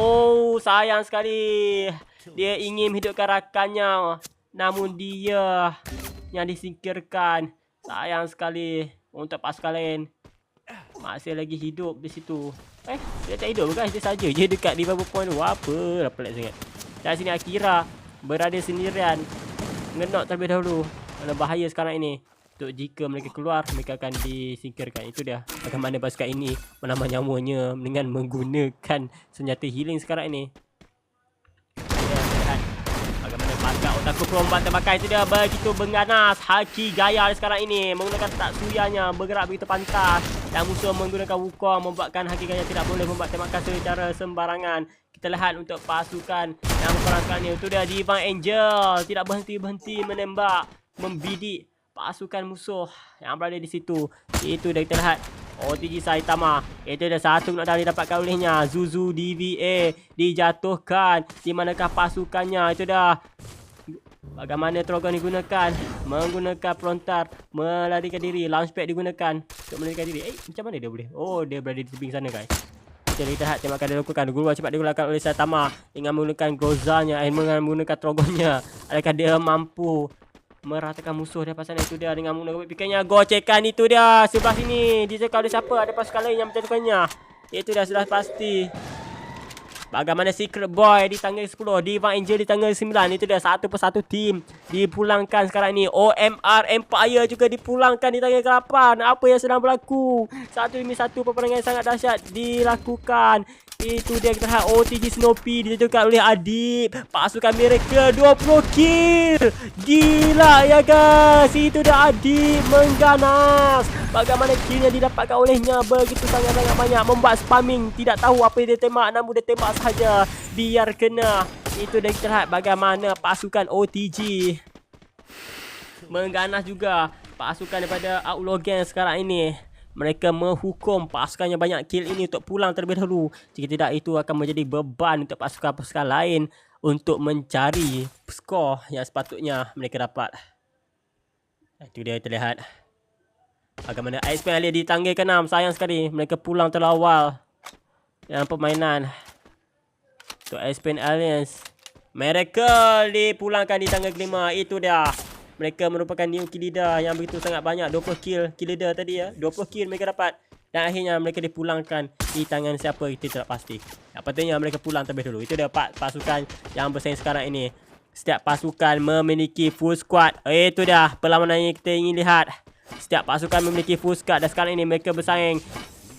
Sayang sekali. Dia ingin hidupkan rakannya, namun dia yang disingkirkan. Sayang sekali untuk pasukan lain. Masih lagi hidup di situ. Dia tak hidup guys. Dia saja je dekat di bawah point tu. Apa? Pelik sangat. Dan sini Akira berada sendirian. Ngenok terlebih dahulu. Ada bahaya sekarang ini. Untuk jika mereka keluar, mereka akan disingkirkan. Itu dia bagaimana pasukan ini menambah nyawanya dengan menggunakan senjata healing sekarang ini. Bagaimana pasukan Otaku Perombat tembakan. Itu dia begitu mengganas. Haki gaya sekarang ini menggunakan Tatsuyanya bergerak begitu pantas. Dan musuh menggunakan Wukong membuatkan Haki gaya tidak boleh membuat tembakan secara sembarangan. Kita lihat untuk pasukan yang perang sekarang ini. Itu dia Divine Angel tidak berhenti-berhenti menembak, membidik pasukan musuh yang berada di situ. Itu dah kita lihat OTG Saitama. Itu dah satu knockdown didapatkan olehnya. Zuzu DVA dijatuhkan. Di manakah pasukannya? Itu dah bagaimana Trogon digunakan. Menggunakan pelontar, melarikan diri. Launchpad digunakan untuk melarikan diri. Macam mana dia boleh? Dia berada di tebing sana guys. Jadi kita lihat tembakan dilakukan. Guru cepat digunakan oleh Saitama dengan menggunakan Grozanya, dengan menggunakan Trogonnya. Adakah dia mampu meratakan musuh daripada sana? Itu dia dengan menggunakan pikirnya. Gocekan itu dia sebelah sini. Dicekal oleh siapa? Ada pasukan lain yang menjatuhkannya. Itu dah sudah pasti. Bagaimana Secret Boy di tanggal 10, Divine Angel di tanggal 9. Itu dah satu persatu tim dipulangkan sekarang ni. OMR Empire juga dipulangkan di tanggal 8. Apa yang sedang berlaku? Satu demi satu peperangan sangat dahsyat dilakukan. Itu dia, kita lihat OTG Snoopy dijatuhkan oleh Adib. Pasukan mereka 20 kill. Gila ya guys. Itu dia Adib mengganas. Bagaimana killnya didapatkan olehnya begitu sangat-sangat banyak. Membuat spamming. Tidak tahu apa yang dia tembak, namun dia tembak sahaja. Biar kena. Itu dia, kita lihat bagaimana pasukan OTG mengganas juga. Pasukan daripada Outlaw Gang sekarang ini. Mereka menghukum pasukan yang banyak kill ini untuk pulang terlebih dahulu. Jika tidak, itu akan menjadi beban untuk pasukan-pasukan lain untuk mencari skor yang sepatutnya mereka dapat. Itu dia terlihat. Bagaimana Iceman Alliance di tangga ke-6. Sayang sekali mereka pulang terlalu awal dalam permainan. Untuk Iceman Alliance, mereka dipulangkan di tangga ke-5. Itu dia. Mereka merupakan new kill leader yang begitu sangat banyak. 20 kill leader tadi ya. 20 kill mereka dapat. Dan akhirnya mereka dipulangkan di tangan siapa kita tidak pasti. Yang pentingnya mereka pulang terlebih dulu. Itu dia pasukan yang bersaing sekarang ini. Setiap pasukan memiliki full squad. Itu dia perlawanan yang kita ingin lihat. Setiap pasukan memiliki full squad. Dan sekarang ini mereka bersaing.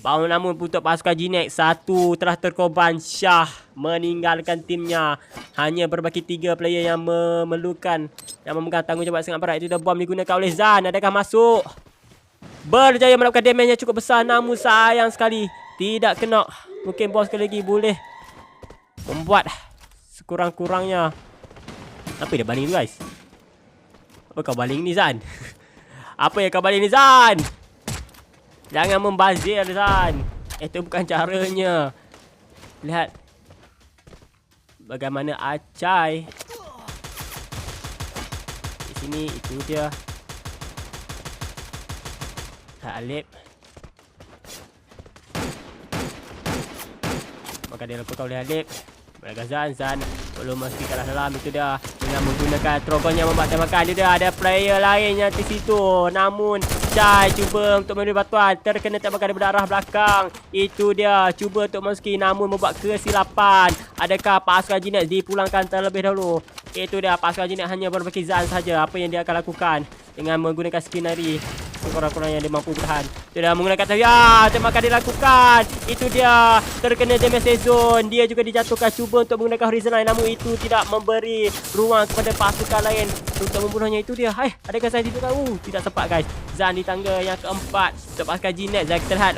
Namun untuk pasukan G-Nex, satu telah terkorban. Syah meninggalkan timnya. Hanya berbaki 3 player yang memerlukan, yang memegang tanggungjawab sangat berat. Itu dah bom digunakan oleh Zan. Adakah masuk? Berjaya mendapatkan damage yang cukup besar. Namun sayang sekali tidak kena. Mungkin bom sekali lagi boleh membuat sekurang-kurangnya. Apa dia baling tu guys? Apa kau baling ni Zan? Apa yang kau baling ni Zan? Jangan membazir Zan. Itu bukan caranya. Lihat bagaimana Acai di sini. Itu dia. Alip. Maka dia lupa oleh Alip. Zan belum mesti kalah dalam. Itu dia dengan menggunakan trogonnya membuat tembakan. Dia ada player lain yang di situ. Namun Chai cuba untuk memberi bantuan. Terkena tembakan daripada arah belakang. Itu dia cuba untuk masuki namun membuat kesilapan. Adakah pasukan G-Nex dipulangkan terlebih dahulu? Itu dia, pasukan G-Nex hanya berbaki Zan saja. Apa yang dia akan lakukan dengan menggunakan skinari sekurang-kurangnya dia mampu bertahan. Dia dah menggunakan tembakan dilakukan. Itu dia terkena damage zone. Dia juga dijatuhkan, cuba untuk menggunakan horizon line, namun itu tidak memberi ruang kepada pasukan lain untuk membunuhnya. Itu dia. Adakah saya didukkan? Tidak sempat guys. Zan di tangga yang keempat untuk pasukan G-Nex. Dan kita lihat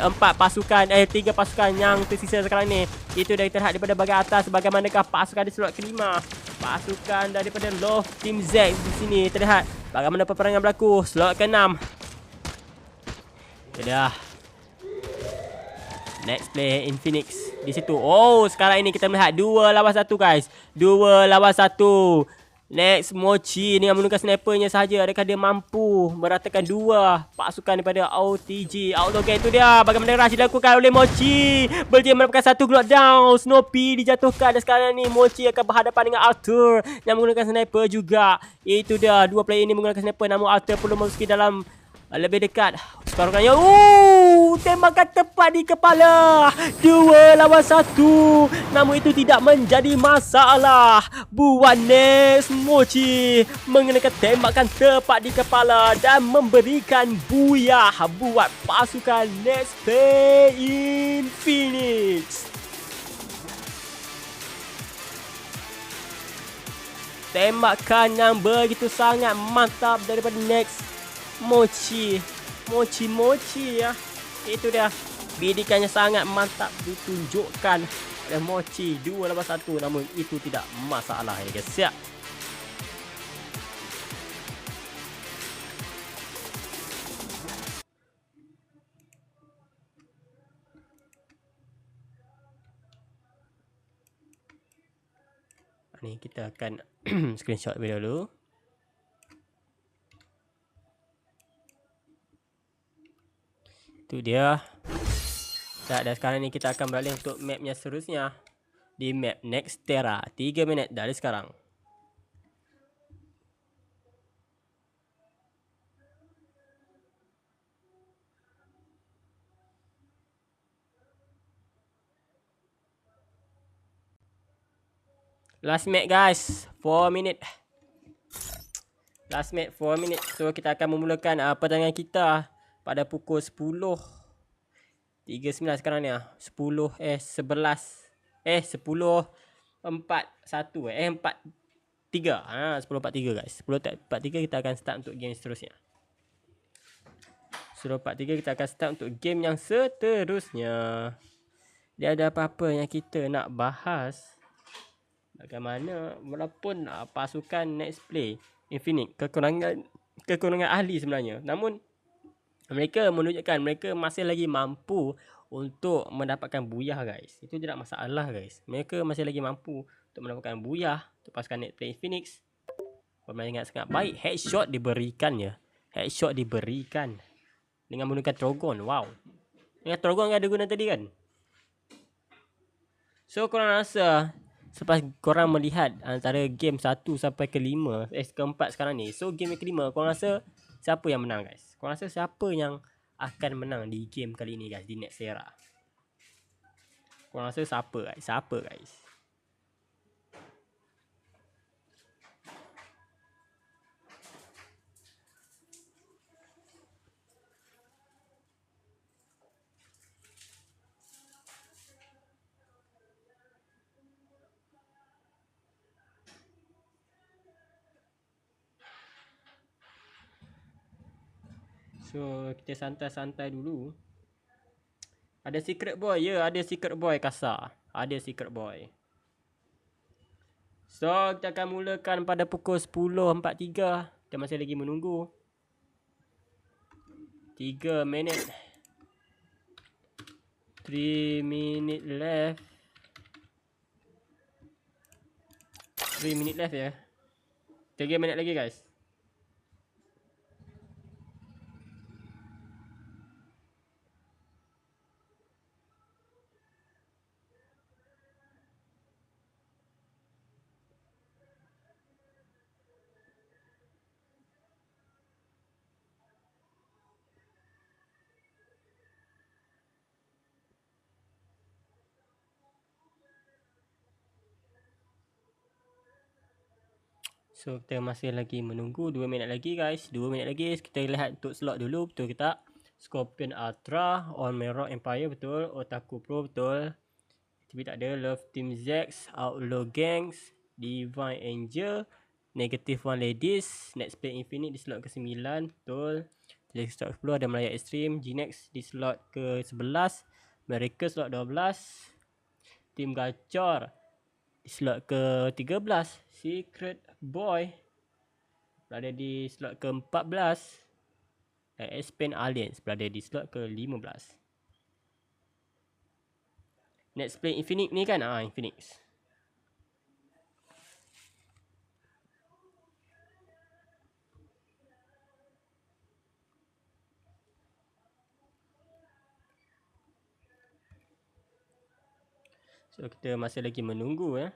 3 pasukan yang tersisa sekarang ni. Itu dari terlihat daripada bahagian atas. Bagaimanakah pasukan di slot kelima? Pasukan daripada Love Team Z di sini terlihat bagaimana peperangan berlaku. Slot ke-6. Dah. Next play in Phoenix di situ. Sekarang ini kita melihat 2 lawan 1 guys. 2 lawan 1. Next Mochi dengan menggunakan snipernya sahaja. Adakah dia mampu meratakan 2 pasukan daripada OTG Outlaw Gang? Itu dia bagaimana rush dilakukan oleh Mochi. Berjaya mendapatkan 1 glock down. Snoopy dijatuhkan dan sekarang ni Mochi akan berhadapan dengan Arthur yang menggunakan sniper juga. Itu dia 2 player ini menggunakan sniper, namun Arthur perlu memasuki dalam lebih dekat. Sekarangnya tembakan tepat di kepala. 2 lawan 1. Namun itu tidak menjadi masalah buat Next Mochi. Mengenakan tembakan tepat di kepala dan memberikan buyah buat pasukan Next Play in Phoenix. Tembakan yang begitu sangat mantap daripada Next Mochi ya. Itu dia. Bidikannya sangat mantap ditunjukkan oleh Mochi. 2 lawan 1, namun itu tidak masalah ya guys. Siap. Ni kita akan screenshot video dulu. Itu dia. Dan sekarang ni kita akan beralih untuk map yang seterusnya. Di map Nextera. 3 minit dari sekarang. Last map guys. 4 minit. Last map 4 minit. So kita akan memulakan pertandingan kita pada pukul 10.39 sekarang ni. 11 10-4-1 4-3. 10-4-3 guys. 10-4-3 kita akan start untuk game seterusnya. 10-4-3 kita akan start untuk game yang seterusnya. Dia ada apa-apa yang kita nak bahas? Bagaimana walaupun pasukan Next Play Infinix kekurangan ahli sebenarnya. Namun mereka menunjukkan mereka masih lagi mampu untuk mendapatkan buyah guys. Itu tidak masalah guys. Mereka masih lagi mampu untuk mendapatkan buyah untuk pasukan Next Play Infinix. Permainan sangat baik. Headshot diberikan ya. Headshot diberikan dengan menggunakan Trogon. Wow. Dengan Trogon yang ada guna tadi kan. So korang rasa selepas korang melihat antara game 1 sampai ke 5, ke-4 sekarang ni. So game yang ke-5 korang rasa siapa yang menang guys? Korang rasa siapa yang akan menang di game kali ni guys, di Next Era? Korang rasa siapa guys? Siapa guys? So kita santai-santai dulu. Ada secret boy. Ya, ada secret boy kasar. Ada secret boy. So kita akan mulakan pada pukul 10.43. Kita masih lagi menunggu. 3 minit. 3 minit left. 3 minit left ya. 3 minit lagi guys. So kita masih lagi menunggu 2 minit lagi guys. 2 minit lagi. Kita lihat untuk slot dulu. Betul ke tak? Scorpion Ultra, On Mirror Empire betul. Otaku Pro betul. Tapi tak ada. Love Team Zex, Outlaw Gangs, Divine Angel, Negative One Ladies, Next Play Infinite di slot ke-9 betul. Di slot 10 ada Melayu Extreme, Gnex di slot ke-11, America slot 12, Team Gacor di slot ke-13, Secret Boy berada di slot ke-14 dan Aspen Alliance berada di slot ke-15. Next Play Infinix ni kan? Infinix. So kita masih lagi menunggu ya.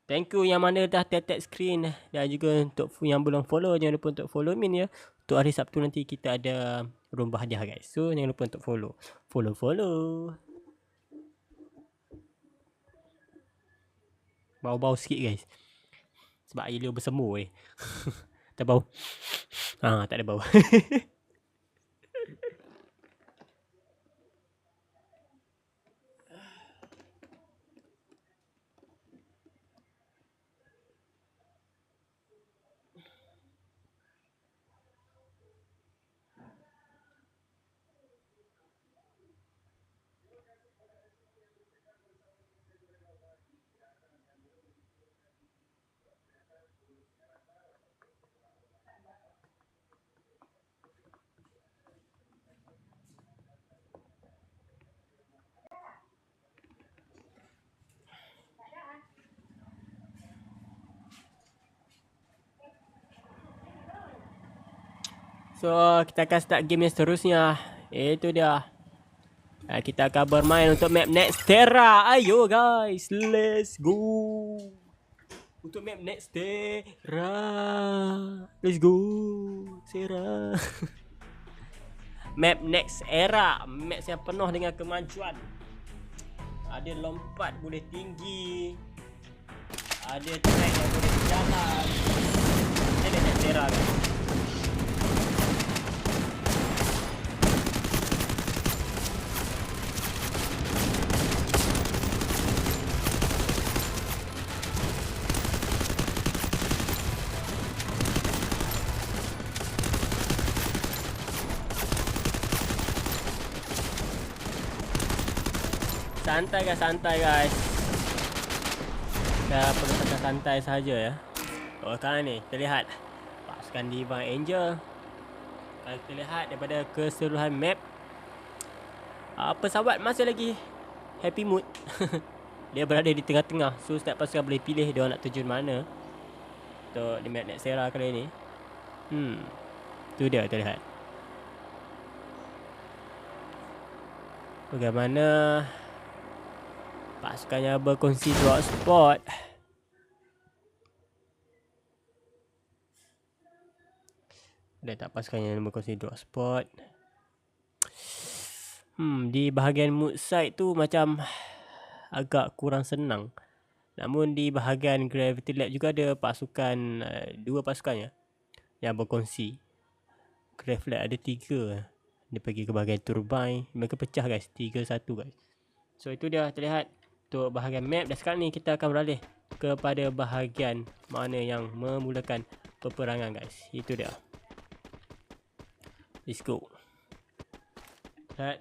Thank you yang mana dah tap screen dan juga untuk yang belum follow jangan lupa untuk follow min ya. Untuk hari Sabtu nanti kita ada lomba hadiah guys. So jangan lupa untuk follow. Follow. Bau-bau sikit guys. Sebab air liur bersemur tak bau. Tak ada bau. So kita akan start game yang seterusnya. Itu dia. Kita akan bermain untuk map Next Terra. Ayo guys, let's go. Untuk map Next Terra. Let's go. Terra. Map Next Era. Map yang penuh dengan kemajuan. Ada lompat boleh tinggi. Ada track yang boleh berjalan. Ini Next Terra guys. Santai guys, santai guys. Kita perlu santai saja ya. Oh, sekarang ni kita lihat pasukan Divine Angel. Kalau kita lihat daripada keseluruhan map, pesawat masih lagi happy mood. Dia berada di tengah-tengah. So setiap pasukan boleh pilih dia nak terjun mana untuk di map Next Era kali ni. Tu dia kita lihat. Bagaimana pasukannya berkongsi drop spot. Ada tak pasukannya yang berkongsi drop spot? Di bahagian mood side tu macam agak kurang senang. Namun di bahagian Gravity Lab juga ada pasukan, 2 pasukannya yang berkongsi. Gravity Lab ada 3. Dia pergi ke bahagian turbine. Mereka pecah guys, 3-1 guys. So itu dia terlihat untuk bahagian map. Dan sekarang ni kita akan beralih kepada bahagian mana yang memulakan peperangan guys. Itu dia. Let's go. Lihat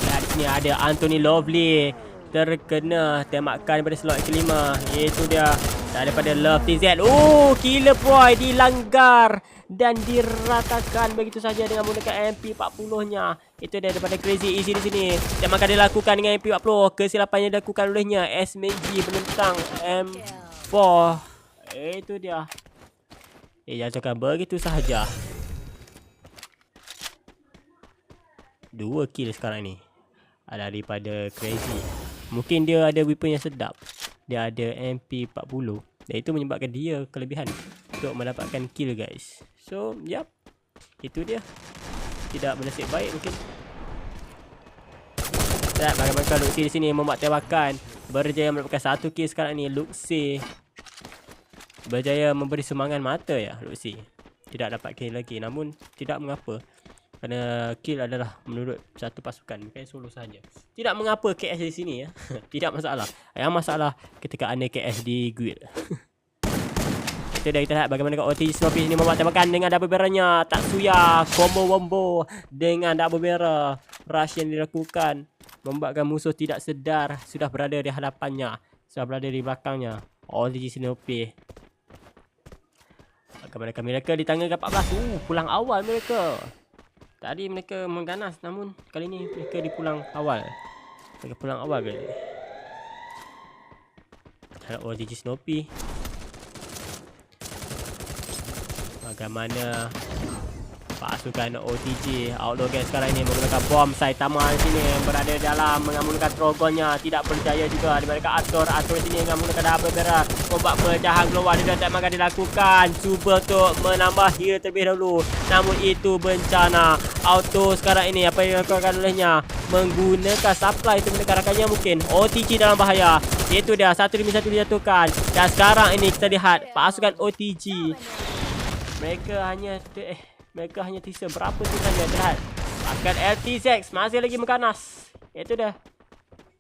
di sini ada Anthony Lovely terkena tembakan daripada slot kelima. Itu dia daripada Love TZ. Oh, Killer Boy dilanggar dan diratakan begitu saja dengan menggunakan MP40-nya. Itu dia daripada Crazy Easy di sini. Tembakan dilakukan dengan MP40. Kesilapan yang dilakukan olehnya SMG menentang M4. Itu dia. Jatuhkan begitu sahaja. 2 kill sekarang ni daripada Crazy. Mungkin dia ada weapon yang sedap. Dia ada MP40 dan itu menyebabkan dia kelebihan untuk mendapatkan kill guys. So, yap. Itu dia. Tidak bernasib baik mungkin. Lihat bagaimana Luxi di sini membuat tembakan. Berjaya mendapatkan 1 kill sekarang ni. Luxi berjaya memberi semangat mata ya Luxi. Tidak dapat kill lagi. Namun tidak mengapa. Kerana kill adalah menurut satu pasukan, bukan solo saja. Tidak mengapa KS di sini ya. Tidak masalah. Yang masalah ketika anda KS di guild. Itu dah kita lihat bagaimana OTG Snoopy ini membuat tembakan dengan double barrelnya. Tatsuya combo wombo dengan double barrel. Rush yang dilakukan membuatkan musuh tidak sedar sudah berada di hadapannya, sudah berada di belakangnya. OTG Snoopy. Bagaimana mereka di tangga ke-14. Pulang awal mereka. Tadi mereka mengganas, namun kali ni mereka dipulang awal. Mereka pulang awal kali ni. Harap OTG Snoopy. Bagaimana pasukan OTG Outlaw Gang sekarang ini menggunakan bom Saitama di sini berada dalam menggunakan trogonnya, tidak berjaya juga di mereka Atur di sini dengan menggunakan double barrel membuat pecahan keluar. Dia tak makan dilakukan, cuba untuk menambah heal terlebih dahulu, namun itu bencana. Auto sekarang ini apa yang dilakukan olehnya menggunakan supply untuk menekan rakannya, mungkin OTG dalam bahaya. Itu dia 1 demi 1 dijatuhkan. Dan sekarang ini kita lihat pasukan OTG mereka hanya teaser berapa tu saja. Terlihat pasukan LTZ masih lagi mengganas. Itu dah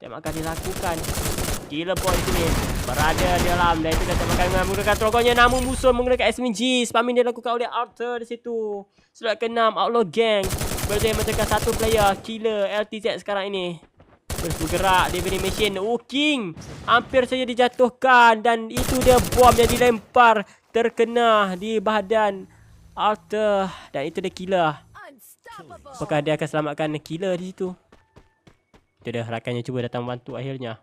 tembakan dilakukan. Killer Boy di sini berada dalam dan itu dah tembakan menggunakan trogonnya, namun musuh menggunakan SMG. Spamming dilakukan oleh Arthur di situ. Slot ke-6 Outlaw Gang berjaya mencegah 1 player. Killer LTZ sekarang ini terus bergerak di vending machine. King hampir saja dijatuhkan dan itu dia bom yang dilempar terkena di badan Arthur dan itu dia killer. Apakah dia akan selamatkan killer di situ? Itu dia rakannya cuba datang membantu akhirnya.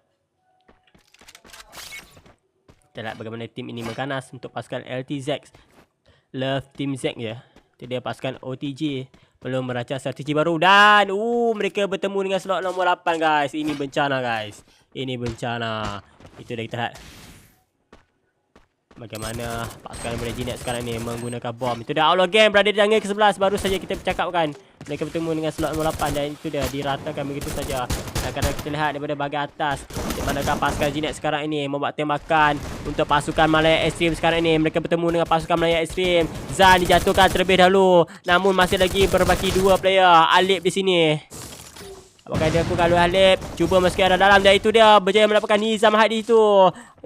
Kita lihat bagaimana tim ini mengganas untuk pasukan LTZ. Love Team Z ya. Itu dia pasukan OTG belum merancang strategi baru dan mereka bertemu dengan slot nombor 8 guys. Ini bencana guys. Ini bencana. Itu dia kita lihat bagaimana pasukan Reginet sekarang ni menggunakan bom. Itu dah Outlaw Gang berada di tangga ke-11. Baru saja kita bercakapkan mereka bertemu dengan slot nombor 8 dan itu dia diratakan begitu saja. Dan kadang kita lihat daripada bahagian atas di manakah pasukan Reginet sekarang ini membuat tembakan untuk pasukan Malaya Extreme sekarang ini. Mereka bertemu dengan pasukan Malaya Extreme. Zan dijatuhkan terlebih dahulu, namun masih lagi berbaki 2 player. Alip di sini. Apakah dia lakukan oleh Alip? Cuba masuk ke arah dalam dan itu dia berjaya mendapatkan Nizam Hadi itu.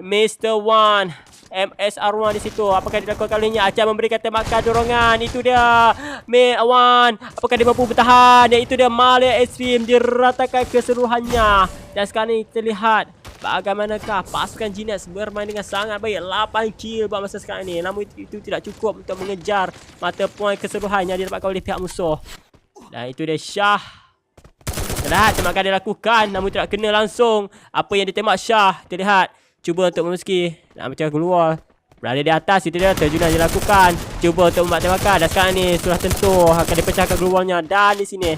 Mr. One MSR1 di situ. Apakah dia lakukan kali ini? Acap memberikan tembakan dorongan. Itu dia. Mei Awan. Apakah dia mampu bertahan? Dan itu dia Malia Extreme diratakan keseluruhannya. Dan sekarang ni kita lihat bagaimanakah pasukan G-Nex bermain dengan sangat baik. 8 kill buat masa sekarang ni. Namun itu tidak cukup untuk mengejar mata poin keseluruhan yang didapatkan oleh pihak musuh. Dan itu dia Shah. Lihat tembakan dia lakukan, namun tidak kena langsung. Apa yang ditembak Shah, kita lihat. Cuba untuk memasuki. Nak macam keluar. Berada di atas, itu dia terjunan dia lakukan. Cuba untuk membuat tembakan. Dan sekarang ni sudah tentu akan dipecahkan keluarnya. Dan di sini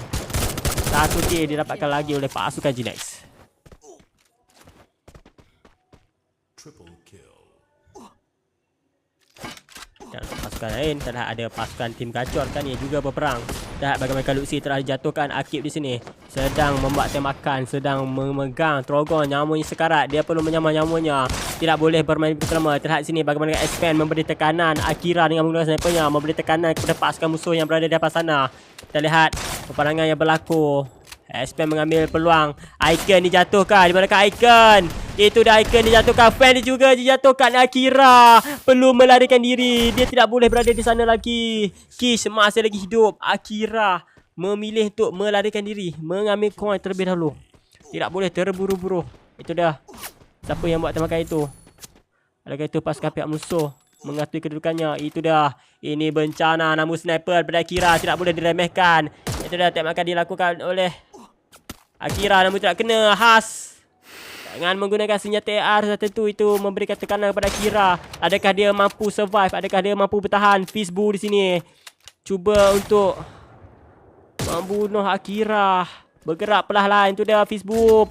satu kill didapatkan lagi oleh pasukan G-Nex. Dan untuk pasukan lain, terlihat ada pasukan tim gacor kan yang juga berperang. Terlihat bagaimana Luxi telah dijatuhkan. Akib di sini sedang membuat tembakan, sedang memegang trogon nyamunya sekarat. Dia perlu menyamar nyamunya. Tidak boleh bermain begitu lama. Terlihat sini bagaimana Expand memberi tekanan. Akira dengan menggunakan snipernya memberi tekanan kepada pasukan musuh yang berada di atas sana. Kita lihat peperangan yang berlaku. Expand mengambil peluang. Icon dijatuhkan. Di manakah Icon? Itu dah Icon dijatuhkan. Fan juga dijatuhkan. Akira perlu melarikan diri. Dia tidak boleh berada di sana lagi. Kish masih lagi hidup. Akira memilih untuk melarikan diri, mengambil coin terlebih dahulu. Tidak boleh terburu-buru. Itu dah. Siapa yang buat tembakan itu? Adakah itu pasukan pihak musuh mengakui kedudukannya? Itu dah. Ini bencana. Namun sniper daripada Akira tidak boleh diremehkan. Itu dah tembakan dilakukan oleh Akira, namun tidak kena. Has dengan menggunakan senjata AR, tentu itu memberikan tekanan kepada Akira. Adakah dia mampu survive? Adakah dia mampu bertahan? Fizbu di sini cuba untuk membunuh Akira. Bergerak perlahan-lahan. Itu dia Fizbu.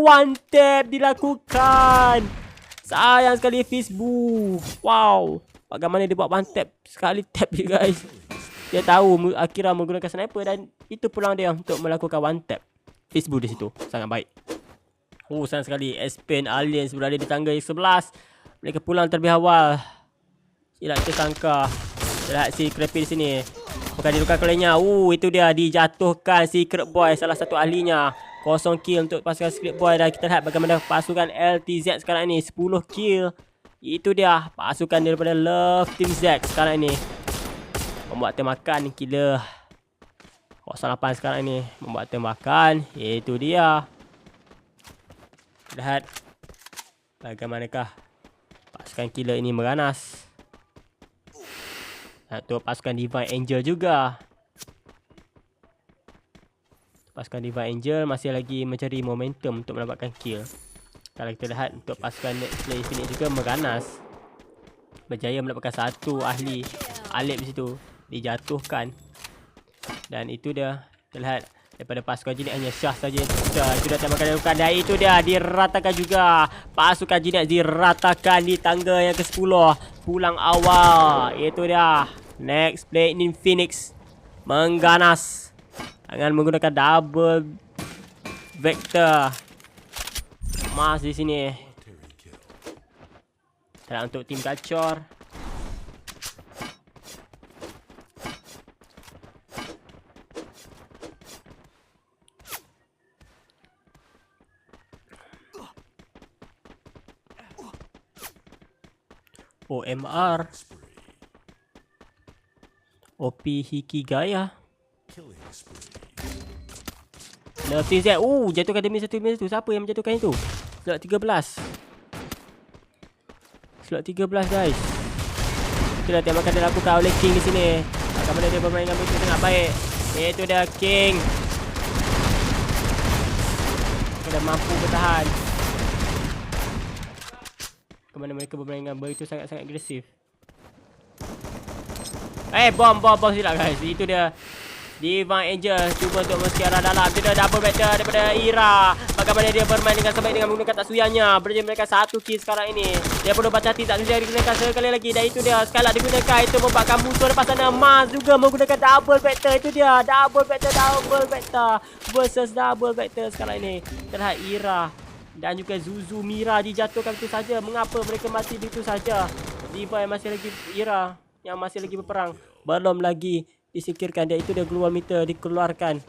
One tap dilakukan. Sayang sekali Fizbu. Wow. Bagaimana dia buat one tap? Sekali tap je guys. Dia tahu Akira menggunakan sniper dan itu peluang dia untuk melakukan one tap. Fizbu di situ. Sangat baik. Sayang sekali. Expand Aliens berada di tangga yang 11. Mereka pulang terlebih awal. Tidak tersangka. Lihat si Creepy di sini. Bukan dilukai olehnya. Itu dia dijatuhkan Secret Boy, salah satu ahlinya. 0 kill untuk pasukan Secret Boy. Dan kita lihat bagaimana pasukan LTZ sekarang ini. 10 kill. Itu dia pasukan daripada Love Team Z sekarang ini. Membuat tembakan killer. 08 sekarang ini membuat tembakan. Itu dia. Lihat bagaimanakah pasukan killer ini meranas. Satu pasukan Divine Angel juga. Pasukan Divine Angel masih lagi mencari momentum untuk mendapatkan kill. Kalau kita lihat untuk pasukan Next Play sini juga meranas. Berjaya mendapatkan satu ahli Alip di situ. Dijatuhkan. Dan itu dia. Kita lihat daripada pasukan G-Nex hanya Shah saja. Itu dah tembakan dilakukan. Dan itu dia diratakan juga. Pasukan G-Nex diratakan di tangga yang ke-10. Pulang awal. Itu dia. Next Play in Phoenix mengganas dengan menggunakan double vector. Mas di sini. Dan untuk tim gacor. OMR. OP Hikigaya. Nerfing Z. Jatuhkan demi satu. Siapa yang menjatuhkan itu? Slot 13. Slot 13 guys. Itulah tembakan dia lakukan oleh King di sini. Bagaimana dia bermain dengan begitu sangat baik. Itu dia King. Dia mampu bertahan. Kemana mereka bermain dengan begitu sangat-sangat agresif. Bom silap guys. Itu dia Divine Angel cuba untuk memasuki arah dalam. Itu dia double vector daripada Ira. Bagaimana dia bermain dengan sebaik dengan menggunakan Tatsuyanya. Berjaya mereka satu kill sekarang ini. Dia perlu baca hati, tak bisa digunakan sekali lagi. Dan itu dia sekali digunakan. Itu membuatkan musuh lepas sana. Mas juga menggunakan double vector. Itu dia double vector versus double vector sekarang ini. Terlihat Ira dan juga Zuzu Mira dijatuhkan begitu saja. Mengapa mereka mati begitu saja? Diva yang masih lagi Ira yang masih lagi berperang. Belum lagi disingkirkan. Dia itu dia global meter dikeluarkan.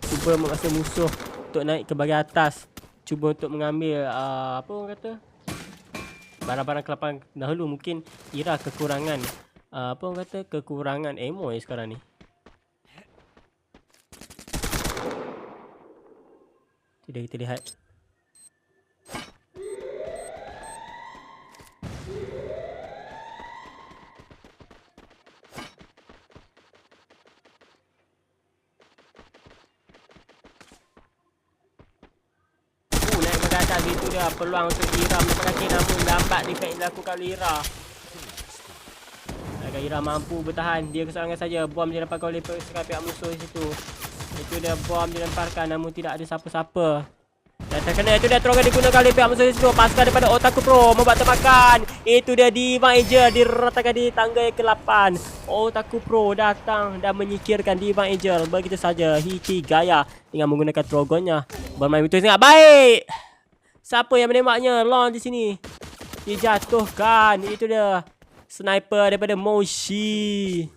Cuba memaksa musuh untuk naik ke bahagian atas. Cuba untuk mengambil apa orang kata? barang-barang kelapan dahulu mungkin Ira kekurangan apa orang kata, kekurangan ammo sekarang ni. Tidak, kita lihat. Naik ke atas itu dia peluang untuk Ira mendapatkan kill, namun lambat defense dilakukan oleh Ira. Agar Ira mampu bertahan, dia keserangan saja. Bom dilemparkan oleh pihak musuh di situ. Itu dia bom dilemparkan namun tidak ada siapa-siapa. Dan terkena itu dia terus digunakan oleh pihak musuh di situ. Pasukan daripada Otaku Pro membuat tembakan. Itu dia Diva Angel diratakan di tangga yang ke-8. Otaku Pro datang dan menyikirkan Diva Angel. Begitu saja Hiki Gaya dengan menggunakan Trogonnya. Bermain betul sangat baik. Siapa yang menembaknya? Lon di sini. Dijatuhkan. Itu dia sniper daripada Moshi.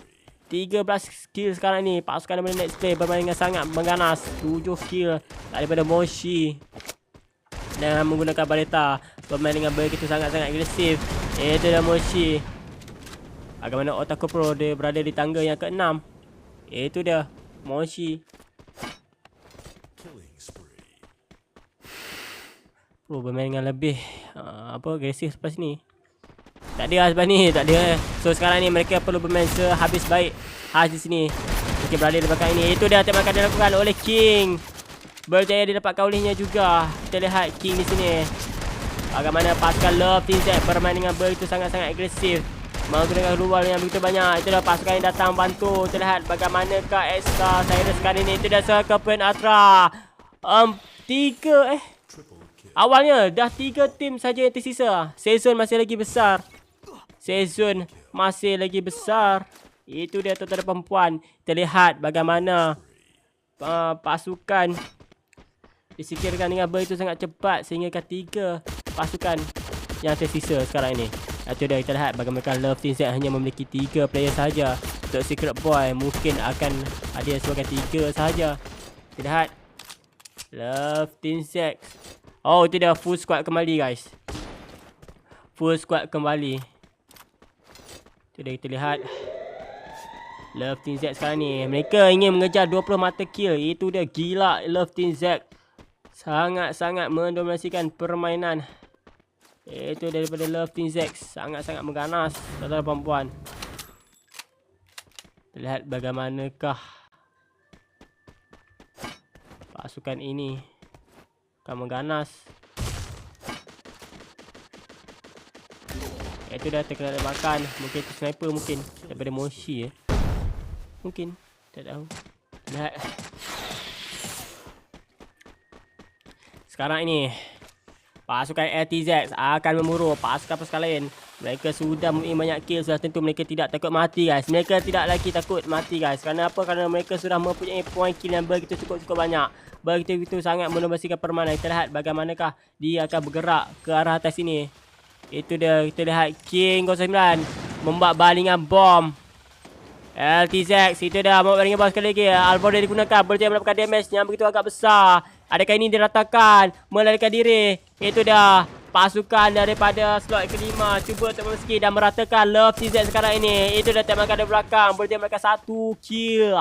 13 kill sekarang ni. Pasukan daripada Next Play bermain dengan sangat mengganas. 7 kill daripada Moshi. Dan menggunakan Baretta. Bermain dengan begitu sangat-sangat agresif. Itu dia Moshi. Bagaimana Otaku Pro dia berada di tangga yang ke-6. Itu dia Moshi. Pro bermain dengan lebih agresif lepas ni. Tak ada sebab ni, tak ada. So sekarang ni mereka perlu bermain sehabis baik. Di sini. Mungkin berada di belakang ini. Itu dia tembakan dilakukan oleh King. Berjaya didapatkan olehnya juga. Kita lihat King di sini. Bagaimana pasukan Love Team Z bermain dengan begitu sangat-sangat agresif. Menggunakan luar yang begitu banyak. Itu dah pasukan yang datang bantu. Kita lihat bagaimanakah Extra Cyrus kali ini. Itu dah Circle Point Ultra. Awalnya dah 3 tim saja yang tersisa. Season masih lagi besar. Itu dia tuan-tuan dan perempuan. Kita lihat bagaimana pasukan disingkirkan dengan begitu sangat cepat sehingga 3 pasukan yang tersisa sekarang ini. Itu dia, kita lihat bagaimana Love Team Z hanya memiliki 3 player sahaja. Untuk Secret Boy mungkin akan ada sebagai 3 sahaja. Kita lihat Love Team Z. Oh, itu dah full squad kembali guys. Full squad kembali. Itu dah kita lihat Love Team Z sekarang ni. Mereka ingin mengejar 20 mata kill. Itu dia gila Love Team Z. Sangat-sangat mendominasikan permainan. Itu daripada Love Team Z. Sangat-sangat mengganas. Tuan-tuan dan perempuan. Kita lihat bagaimanakah pasukan ini akan mengganas. Itu dah terkena tembakan. Mungkin itu sniper mungkin. Daripada Moshi mungkin. Tak tahu. Lihat. Sekarang ini pasukan LTZ akan memburu pasukan-pasukan lain. Mereka sudah mempunyai banyak kill. Sudah tentu mereka tidak takut mati guys. Mereka tidak lagi takut mati guys. Kerana apa? Kerana mereka sudah mempunyai point kill yang begitu cukup banyak. Begitu sangat mendominasikan permainan. Kita lihat bagaimanakah dia akan bergerak ke arah atas ini. Itu dia, kita lihat King 09 membuat balingan bom. LTZ itu dah membuat balingan bom sekali lagi. Alvaro digunakan, berjaya mendapatkan damage yang begitu agak besar. Adakah ini diratakan, melarikan diri. Itu dah pasukan daripada slot kelima cuba untuk memasuki dan meratakan Love TZ sekarang ini. Itu dah tembakan dari belakang, berjaya mendapatkan 1 kill.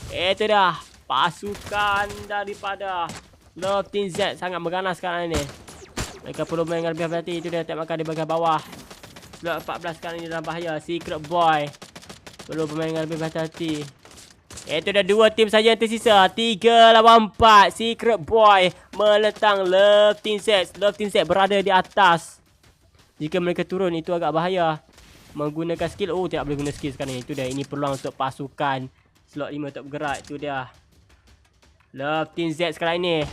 Itu dah pasukan daripada Love Team Z sangat mengganas sekarang ini. Mereka perlu main dengan lebih hati-hati. Itu dia tembakan di bahagian bawah. Slot 14 sekarang ini dalam bahaya. Secret Boy perlu bermain dengan lebih hati-hati. Itu dah 2 tim saja yang tersisa. 3 lawan 4. Secret Boy melentang Love Team Z. Love Team Z berada di atas. Jika mereka turun itu agak bahaya. Menggunakan skill. Oh, tidak boleh guna skill sekarang ni. Itu dia. Ini peluang untuk pasukan slot 5 untuk bergerak. Itu dia. Love Team Z sekarang ini.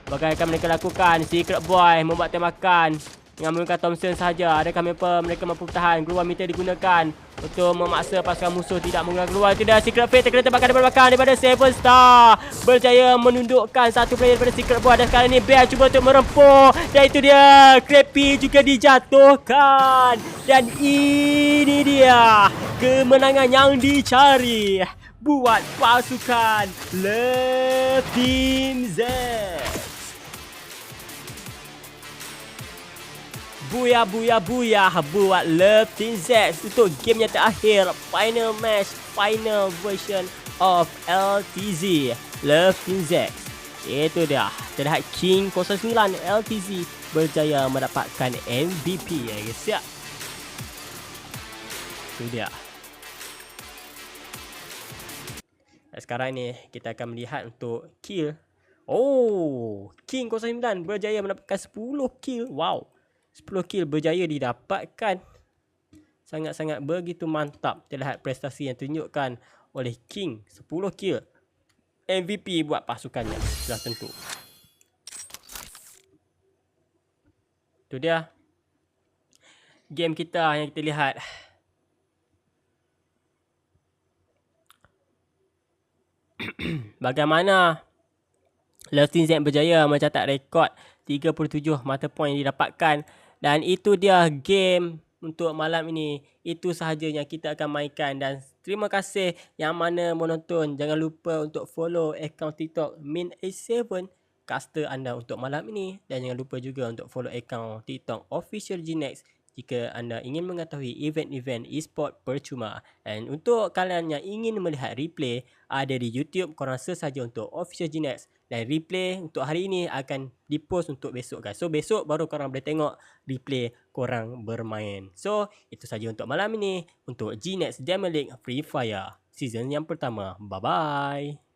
Bagaimana akan mereka lakukan? Secret Boy membuat tembakan dengan menggunakan Thompson sahaja. Adakah mereka mampu bertahan? Global meter digunakan untuk memaksa pasukan musuh tidak menggunakan keluar. Itu dah Secret Fate terkena tembakan dari belakang daripada 7 Star. Berjaya menundukkan satu player daripada Secret Boy. Dan sekarang ini Bear cuba untuk merempuk. Dan itu dia. Crappy juga dijatuhkan. Dan ini dia kemenangan yang dicari buat pasukan Love Team Z. Buya buat Love Team Z untuk game yang terakhir, final match, final version of LTZ Love Team Z. Itu dia, terlihat King 09 LTZ berjaya mendapatkan MVP ya guys ya. Itu dia. Dan sekarang ni kita akan melihat untuk kill. Oh, King 09 berjaya mendapatkan 10 kill. Wow, 10 kill berjaya didapatkan. Sangat-sangat begitu mantap. Terlihat prestasi yang tunjukkan oleh King, 10 kill. MVP buat pasukannya, sudah tentu. Itu dia game kita yang kita lihat. Bagaimana Love Team Z berjaya mencatat rekod 37 mata point yang didapatkan. Dan itu dia game untuk malam ini. Itu sahaja yang kita akan mainkan. Dan terima kasih yang mana menonton. Jangan lupa untuk follow akaun TikTok Min87 caster anda untuk malam ini. Dan jangan lupa juga untuk follow akaun TikTok Official Gnex jika anda ingin mengetahui event-event e-sport percuma. Dan untuk kalian yang ingin melihat replay, ada di YouTube, korang search saja untuk Official Gnex. Dan replay untuk hari ini akan dipost untuk besok guys. So besok baru korang boleh tengok replay korang bermain. So itu saja untuk malam ini untuk Gnex Diamond League Free Fire season yang pertama. Bye bye.